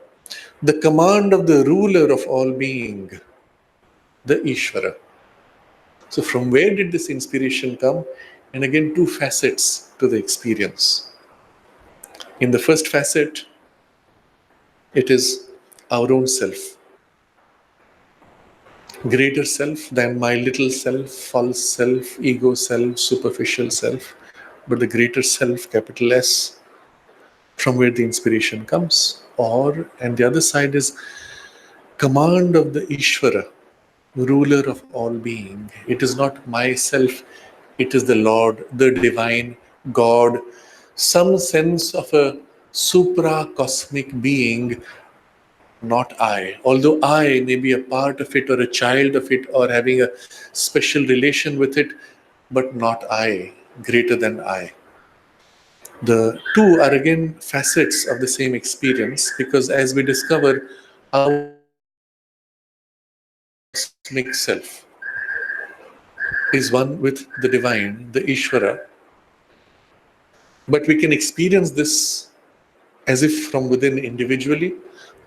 the command of the ruler of all being, the Ishvara. So from where did this inspiration come? And again, two facets to the experience. In the first facet, it is our own self. Greater self than my little self, false self, ego self, superficial self, but the greater self, capital S, from where the inspiration comes. Or, and the other side is command of the Ishvara, ruler of all being. It is not myself, it is the Lord, the divine, God, some sense of a supra-cosmic being, not I. Although I may be a part of it or a child of it or having a special relation with it, but not I, greater than I. The two are again facets of the same experience because as we discover, our cosmic self is one with the divine, the Ishvara. But we can experience this as if from within individually,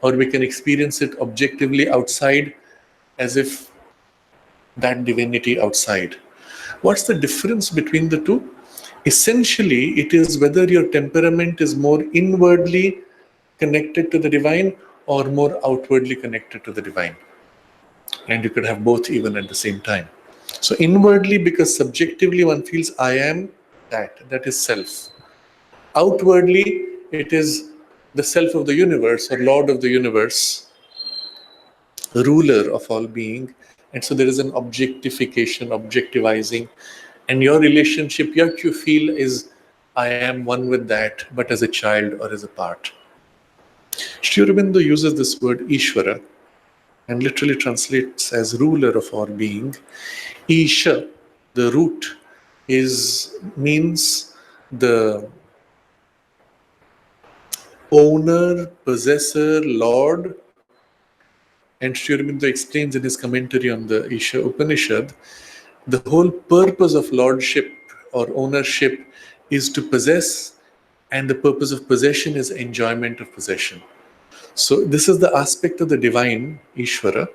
or we can experience it objectively outside as if that divinity outside. What's the difference between the two? Essentially, it is whether your temperament is more inwardly connected to the divine or more outwardly connected to the divine. And you could have both even at the same time. So inwardly, because subjectively one feels I am that is self. Outwardly, it is the self of the universe or Lord of the universe, ruler of all being. And so there is an objectification, objectivizing. And your relationship, yet you feel is I am one with that, but as a child or as a part. Sri Aurobindo uses this word Ishvara and literally translates as ruler of all being. Isha, the root, means the owner, possessor, lord. And Sri Aurobindo explains in his commentary on the Isha Upanishad, the whole purpose of lordship or ownership is to possess, and the purpose of possession is enjoyment of possession. So this is the aspect of the divine, Ishvara,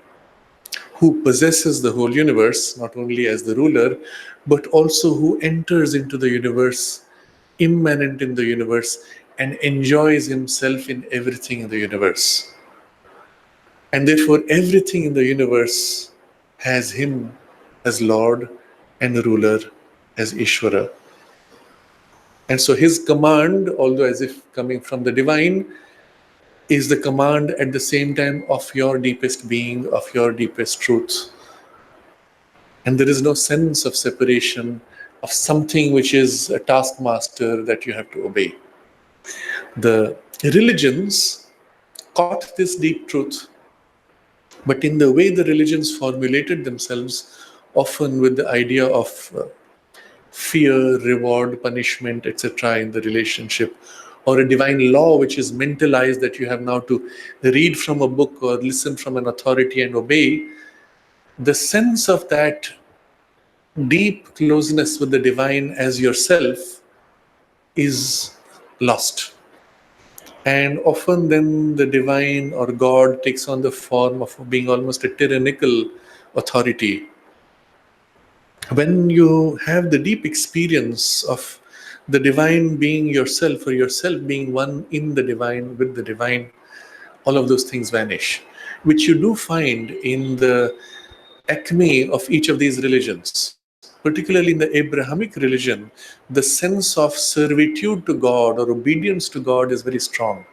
who possesses the whole universe, not only as the ruler, but also who enters into the universe, immanent in the universe, and enjoys himself in everything in the universe. And therefore, everything in the universe has him as Lord and ruler, as Ishvara. And so his command, although as if coming from the divine, is the command at the same time of your deepest being, of your deepest truth. And there is no sense of separation of something which is a taskmaster that you have to obey. The religions caught this deep truth, but in the way the religions formulated themselves, often with the idea of fear, reward, punishment, etc., in the relationship, or a divine law which is mentalized that you have now to read from a book or listen from an authority and obey, the sense of that deep closeness with the divine as yourself is lost. And often then the divine or God takes on the form of being almost a tyrannical authority. When you have the deep experience of the divine being yourself, or yourself being one in the divine, with the divine, all of those things vanish, which you do find in the acme of each of these religions. Particularly in the Abrahamic religion, the sense of servitude to God or obedience to God is very strong.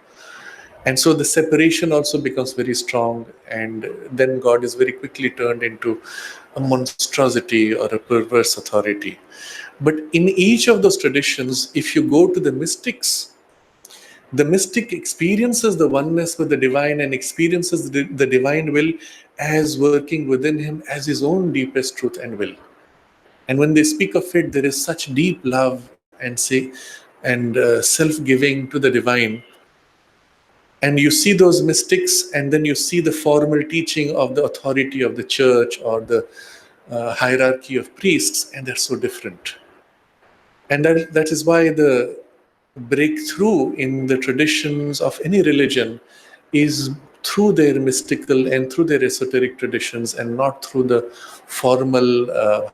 And so the separation also becomes very strong, and then God is very quickly turned into a monstrosity or a perverse authority. But in each of those traditions, if you go to the mystics, the mystic experiences the oneness with the divine and experiences the divine will as working within him as his own deepest truth and will. And when they speak of it, there is such deep love and self-giving to the divine. And you see those mystics, and then you see the formal teaching of the authority of the church or the hierarchy of priests, and they're so different. And that is why the breakthrough in the traditions of any religion is through their mystical and through their esoteric traditions, and not through the formal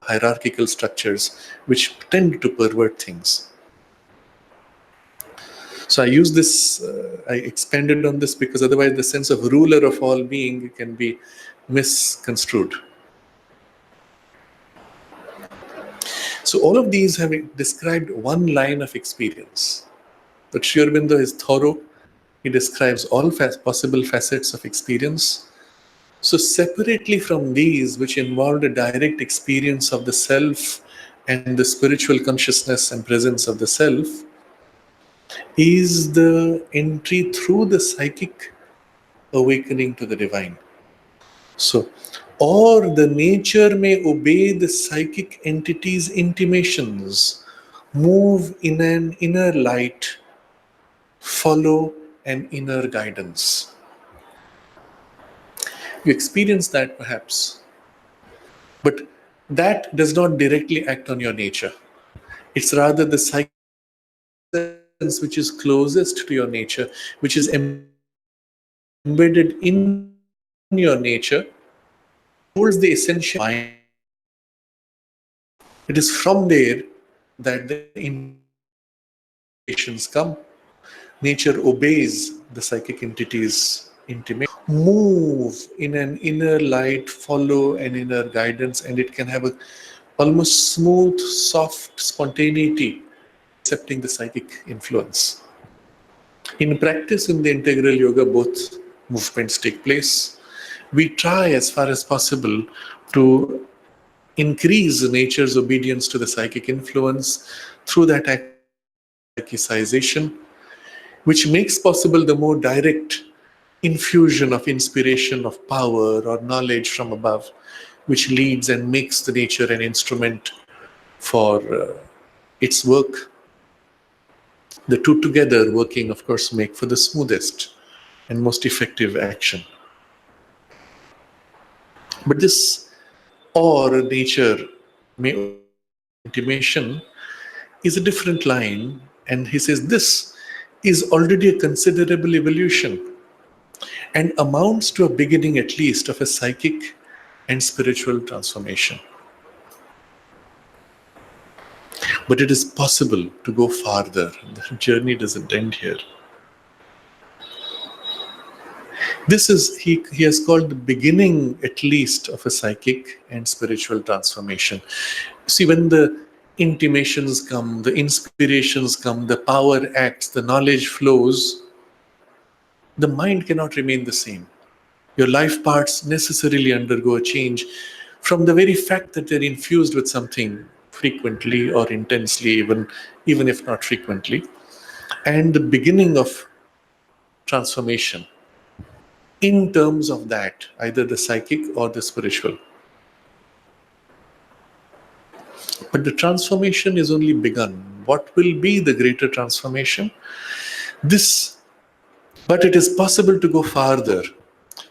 hierarchical structures which tend to pervert things. So I use this, I expanded on this because otherwise the sense of ruler of all being can be misconstrued. So all of these have described one line of experience. But Sri Aurobindo is thorough. He describes all possible facets of experience. So separately from these, which involved a direct experience of the self and the spiritual consciousness and presence of the self, is the entry through the psychic awakening to the divine. So, or the nature may obey the psychic entity's intimations, move in an inner light, follow an inner guidance. You experience that perhaps, but that does not directly act on your nature. It's rather the psychic sense which is closest to your nature, which is embedded in your nature, towards the essential mind. It is from there that the intimations come. Nature obeys the psychic entity's intimation. Move in an inner light, follow an inner guidance, and it can have a almost smooth, soft spontaneity, accepting the psychic influence. In practice, in the integral yoga, both movements take place. We try as far as possible to increase nature's obedience to the psychic influence through that psychicization, which makes possible the more direct infusion of inspiration, of power or knowledge from above, which leads and makes the nature an instrument for its work. The two together working, of course, make for the smoothest and most effective action. But this or nature may intimation is a different line, and he says this is already a considerable evolution. and amounts to a beginning at least of a psychic and spiritual transformation. But it is possible to go farther. The journey doesn't end here. This is, he has called the beginning at least of a psychic and spiritual transformation. See, when the intimations come, the inspirations come, the power acts, the knowledge flows, the mind cannot remain the same. Your life parts necessarily undergo a change from the very fact that they're infused with something frequently or intensely, even if not frequently, and the beginning of transformation in terms of that, either the psychic or the spiritual. But the transformation is only begun. What will be the greater transformation? But it is possible to go farther.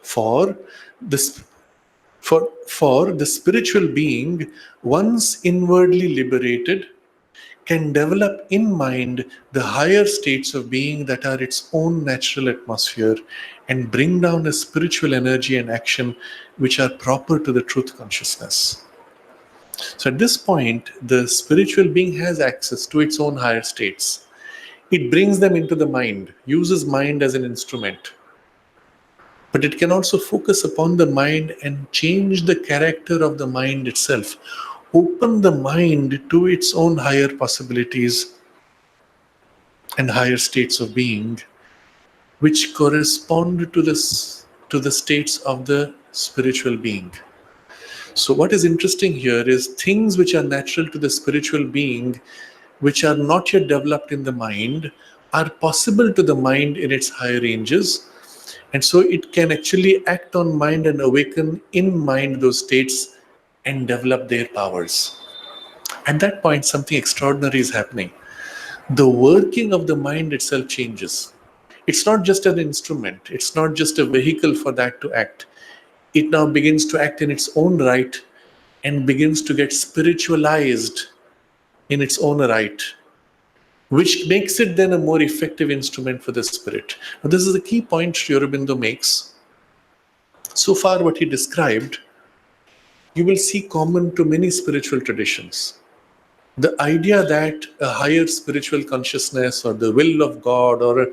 For this, for the spiritual being, once inwardly liberated, can develop in mind the higher states of being that are its own natural atmosphere and bring down a spiritual energy and action which are proper to the truth consciousness. So at this point, the spiritual being has access to its own higher states. It brings them into the mind, uses mind as an instrument. But it can also focus upon the mind and change the character of the mind itself, open the mind to its own higher possibilities and higher states of being, which correspond to the states of the spiritual being. So what is interesting here is things which are natural to the spiritual being, which are not yet developed in the mind, are possible to the mind in its higher ranges. And so it can actually act on mind and awaken in mind those states and develop their powers. At that point, something extraordinary is happening. The working of the mind itself changes. It's not just an instrument. It's not just a vehicle for that to act. It now begins to act in its own right and begins to get spiritualized in its own right, which makes it then a more effective instrument for the spirit. Now, this is the key point Sri Aurobindo makes. So far, what he described, you will see common to many spiritual traditions. The idea that a higher spiritual consciousness or the will of God or a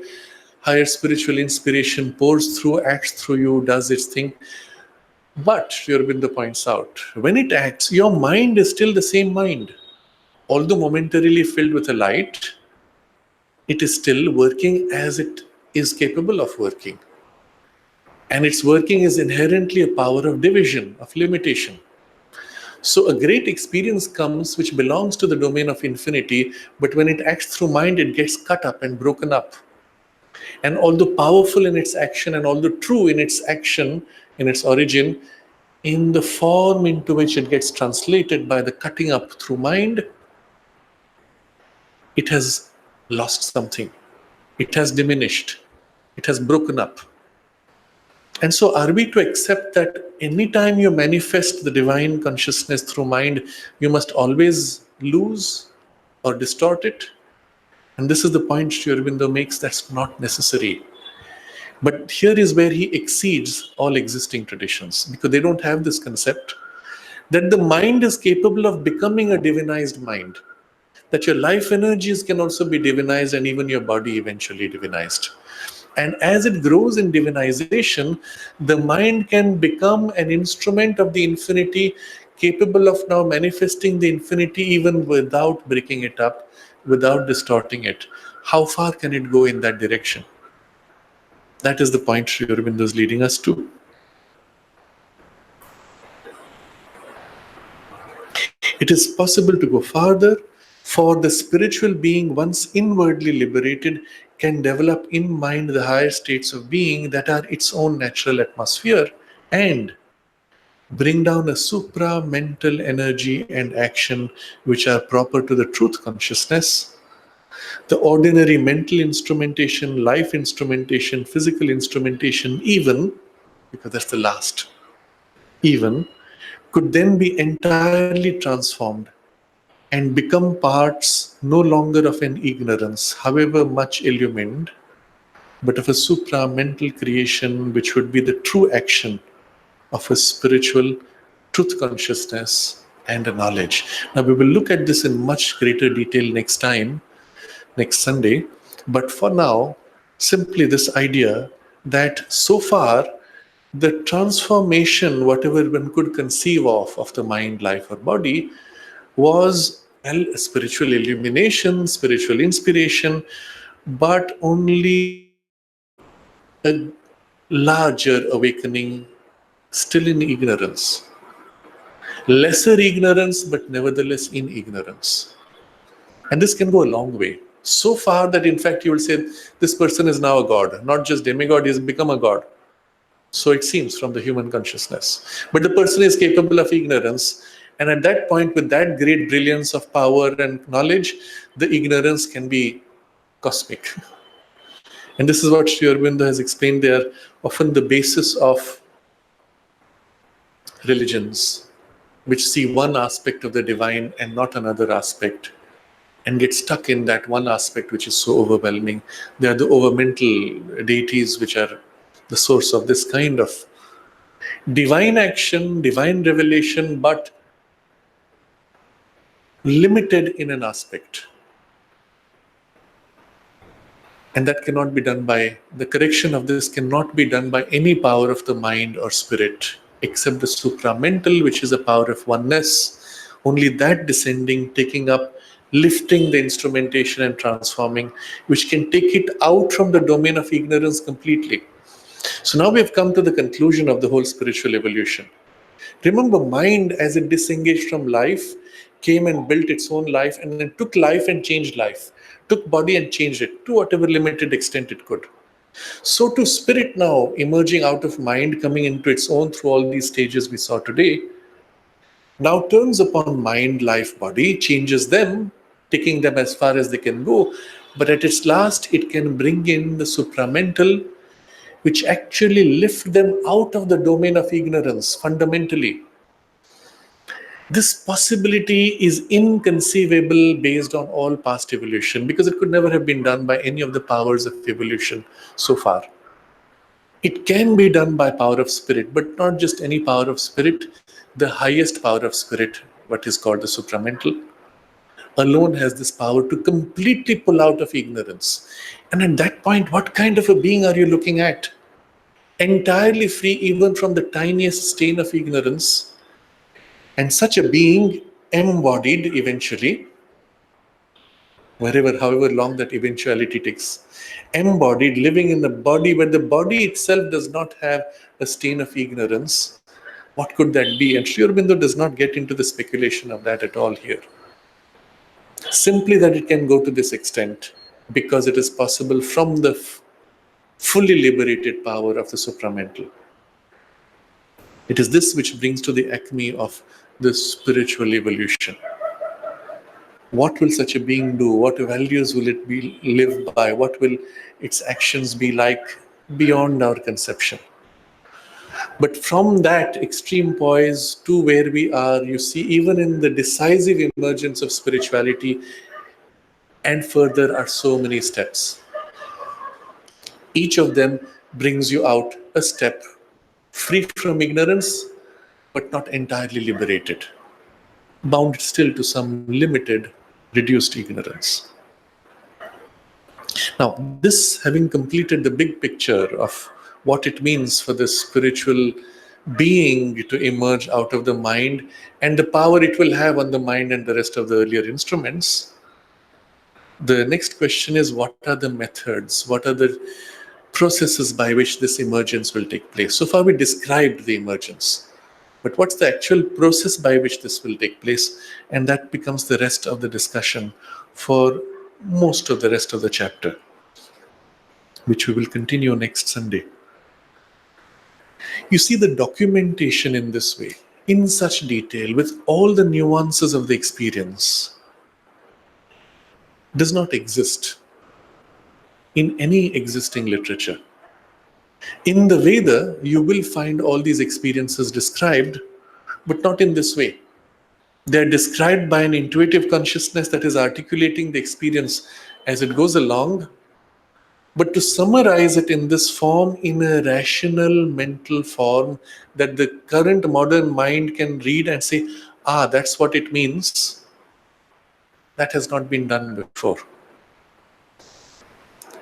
higher spiritual inspiration pours through, acts through you, does its thing. But, Sri Aurobindo points out, when it acts, your mind is still the same mind. Although momentarily filled with a light, it is still working as it is capable of working. And its working is inherently a power of division, of limitation. So a great experience comes which belongs to the domain of infinity, but when it acts through mind, it gets cut up and broken up. And although powerful in its action and although true in its action, in its origin, in the form into which it gets translated by the cutting up through mind, it has lost something. It has diminished. It has broken up. And so are we to accept that anytime you manifest the divine consciousness through mind, you must always lose or distort it? And this is the point Sri Aurobindo makes, that's not necessary. But here is where he exceeds all existing traditions, because they don't have this concept that the mind is capable of becoming a divinized mind, that your life energies can also be divinized and even your body eventually divinized. And as it grows in divinization, the mind can become an instrument of the infinity, capable of now manifesting the infinity even without breaking it up, without distorting it. How far can it go in that direction? That is the point Sri Aurobindo is leading us to. It is possible to go farther, for the spiritual being, once inwardly liberated, can develop in mind the higher states of being that are its own natural atmosphere and bring down a supra-mental energy and action which are proper to the truth consciousness. The ordinary mental instrumentation, life instrumentation, physical instrumentation, even, because that's the last, even, could then be entirely transformed and become parts no longer of an ignorance, however much illumined, but of a supramental creation which would be the true action of a spiritual truth consciousness and a knowledge. Now, we will look at this in much greater detail next time, next Sunday. But for now, simply this idea that so far the transformation, whatever one could conceive of the mind, life, or body, was spiritual illumination, spiritual inspiration, but only a larger awakening, still in ignorance. Lesser ignorance, but nevertheless in ignorance. And this can go a long way. So far that in fact you will say this person is now a god, not just demigod, he has become a god. So it seems from the human consciousness. But the person is capable of ignorance. And at that point, with that great brilliance of power and knowledge, the ignorance can be cosmic. And this is what Sri Aurobindo has explained. They are often the basis of religions, which see one aspect of the divine and not another aspect, and get stuck in that one aspect which is so overwhelming. They are the overmental deities which are the source of this kind of divine action, divine revelation, but limited in an aspect. And that cannot be done by, the correction of this cannot be done by any power of the mind or spirit, except the supramental, which is a power of oneness. Only that descending, taking up, lifting the instrumentation and transforming, which can take it out from the domain of ignorance completely. So now we have come to the conclusion of the whole spiritual evolution. Remember, mind, as it disengaged from life, came and built its own life, and then took life and changed life, took body and changed it to whatever limited extent it could. So to spirit now, emerging out of mind, coming into its own through all these stages we saw today, now turns upon mind, life, body, changes them, taking them as far as they can go, but at its last, it can bring in the supramental, which actually lift them out of the domain of ignorance fundamentally. This possibility is inconceivable based on all past evolution, because it could never have been done by any of the powers of evolution so far. It can be done by power of spirit, but not just any power of spirit. The highest power of spirit, what is called the supramental, alone has this power to completely pull out of ignorance. And at that point, what kind of a being are you looking at? Entirely free even from the tiniest stain of ignorance. And such a being, embodied eventually, wherever, however long that eventuality takes, embodied, living in the body, where the body itself does not have a stain of ignorance. What could that be? And Sri Aurobindo does not get into the speculation of that at all here. Simply that it can go to this extent, because it is possible from the fully liberated power of the supramental. It is this which brings to the acme of the spiritual evolution. What will such a being do? What values will it be live by? What will its actions be like beyond our conception? But from that extreme poise to where we are, you see, even in the decisive emergence of spirituality and further are so many steps. Each of them brings you out a step, free from ignorance, but not entirely liberated, bound still to some limited, reduced ignorance. Now, this having completed the big picture of what it means for the spiritual being to emerge out of the mind and the power it will have on the mind and the rest of the earlier instruments, the next question is, what are the methods? What are the processes by which this emergence will take place? So far we described the emergence, but what's the actual process by which this will take place? And that becomes the rest of the discussion for most of the rest of the chapter, which we will continue next Sunday. You see, the documentation in this way, in such detail, with all the nuances of the experience, does not exist in any existing literature. In the Veda, you will find all these experiences described, but not in this way. They are described by an intuitive consciousness that is articulating the experience as it goes along, But to summarize it in this form, in a rational mental form that the current modern mind can read and say, ah, that's what it means, that has not been done before.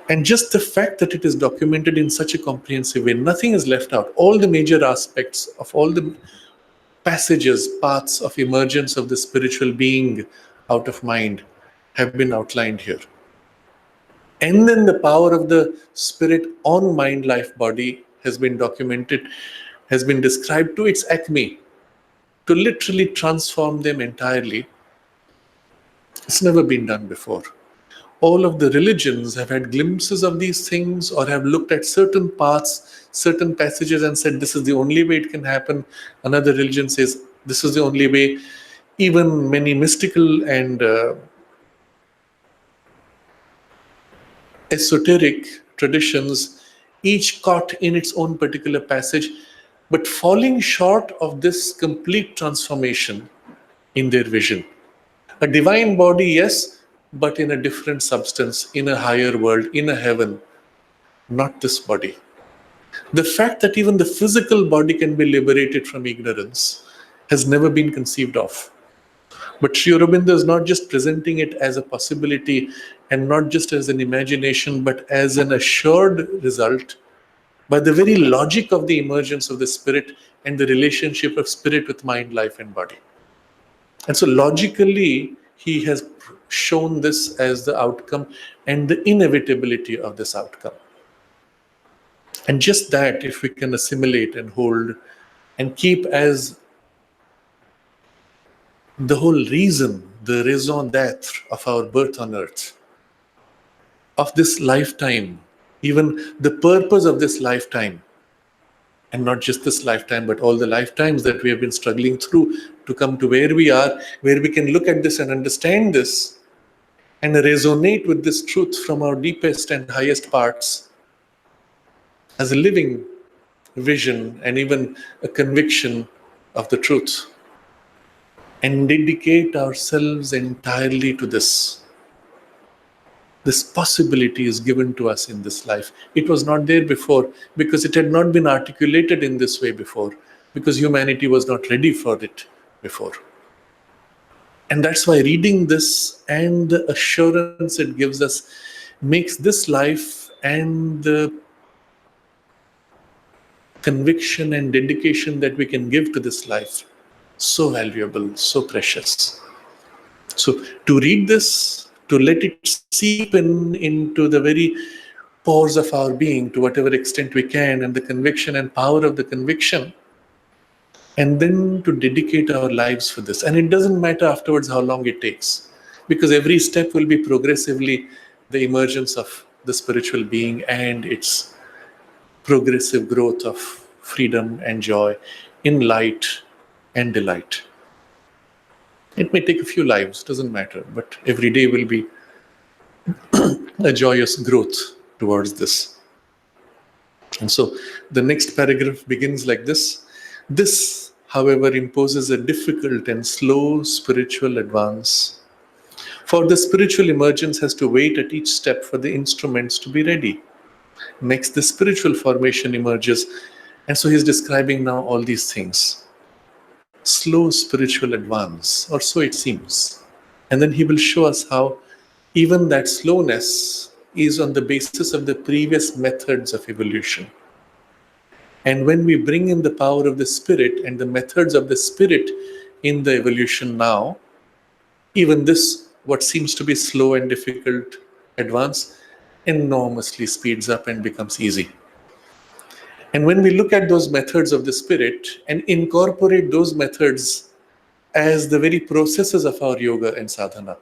And just the fact that it is documented in such a comprehensive way, nothing is left out. All the major aspects of all the passages, paths of emergence of the spiritual being out of mind have been outlined here. And then the power of the spirit on mind, life, body has been documented, has been described to its acme, to literally transform them entirely. It's never been done before. All of the religions have had glimpses of these things or have looked at certain paths, certain passages, and said this is the only way it can happen. Another religion says this is the only way. Even many mystical and esoteric traditions, each caught in its own particular passage, but falling short of this complete transformation in their vision. A divine body, yes, but in a different substance, in a higher world, in a heaven, not this body. The fact that even the physical body can be liberated from ignorance has never been conceived of. But Sri Aurobindo is not just presenting it as a possibility and not just as an imagination, but as an assured result by the very logic of the emergence of the spirit and the relationship of spirit with mind, life, and body. And so logically, he has shown this as the outcome and the inevitability of this outcome. And just that, if we can assimilate and hold and keep as the whole reason, the raison d'etre of our birth on earth, of this lifetime, even the purpose of this lifetime, and not just this lifetime, but all the lifetimes that we have been struggling through to come to where we are, where we can look at this and understand this and resonate with this truth from our deepest and highest parts as a living vision and even a conviction of the truth, and dedicate ourselves entirely to this. This possibility is given to us in this life. It was not there before because it had not been articulated in this way before, because humanity was not ready for it before. And that's why reading this and the assurance it gives us makes this life and the conviction and dedication that we can give to this life so valuable, so precious. So to read this, to let it seep in into the very pores of our being to whatever extent we can, and the conviction and power of the conviction, and then to dedicate our lives for this. And it doesn't matter afterwards how long it takes, because every step will be progressively the emergence of the spiritual being and its progressive growth of freedom and joy in light and delight. It may take a few lives, doesn't matter, but every day will be a joyous growth towards this. And so the next paragraph begins like this. This, however, imposes a difficult and slow spiritual advance. For the spiritual emergence has to wait at each step for the instruments to be ready. Next, the spiritual formation emerges. And so he's describing now all these things. Slow spiritual advance, or so it seems. And then he will show us how even that slowness is on the basis of the previous methods of evolution. And when we bring in the power of the spirit and the methods of the spirit in the evolution now, even this, what seems to be slow and difficult advance, enormously speeds up and becomes easy. And when we look at those methods of the spirit and incorporate those methods as the very processes of our yoga and sadhana,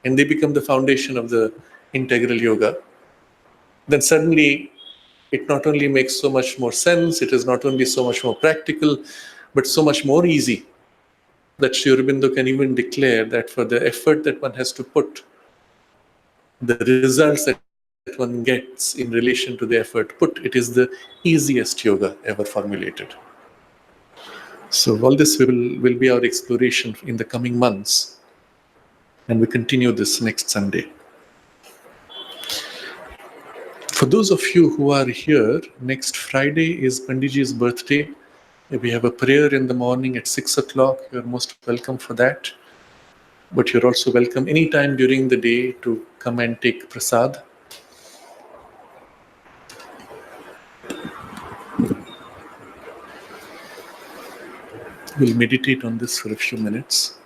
and they become the foundation of the integral yoga, then suddenly it not only makes so much more sense, it is not only so much more practical, but so much more easy that Sri Aurobindo can even declare that for the effort that one has to put, the results that one gets in relation to the effort put, it is the easiest yoga ever formulated. So all this will be our exploration in the coming months, and we continue this next Sunday. For those of you who are here, next Friday is Panditji's birthday. We have a prayer in the morning at 6 o'clock. You're most welcome for that. But you're also welcome anytime during the day to come and take prasad. We'll meditate on this for a few minutes.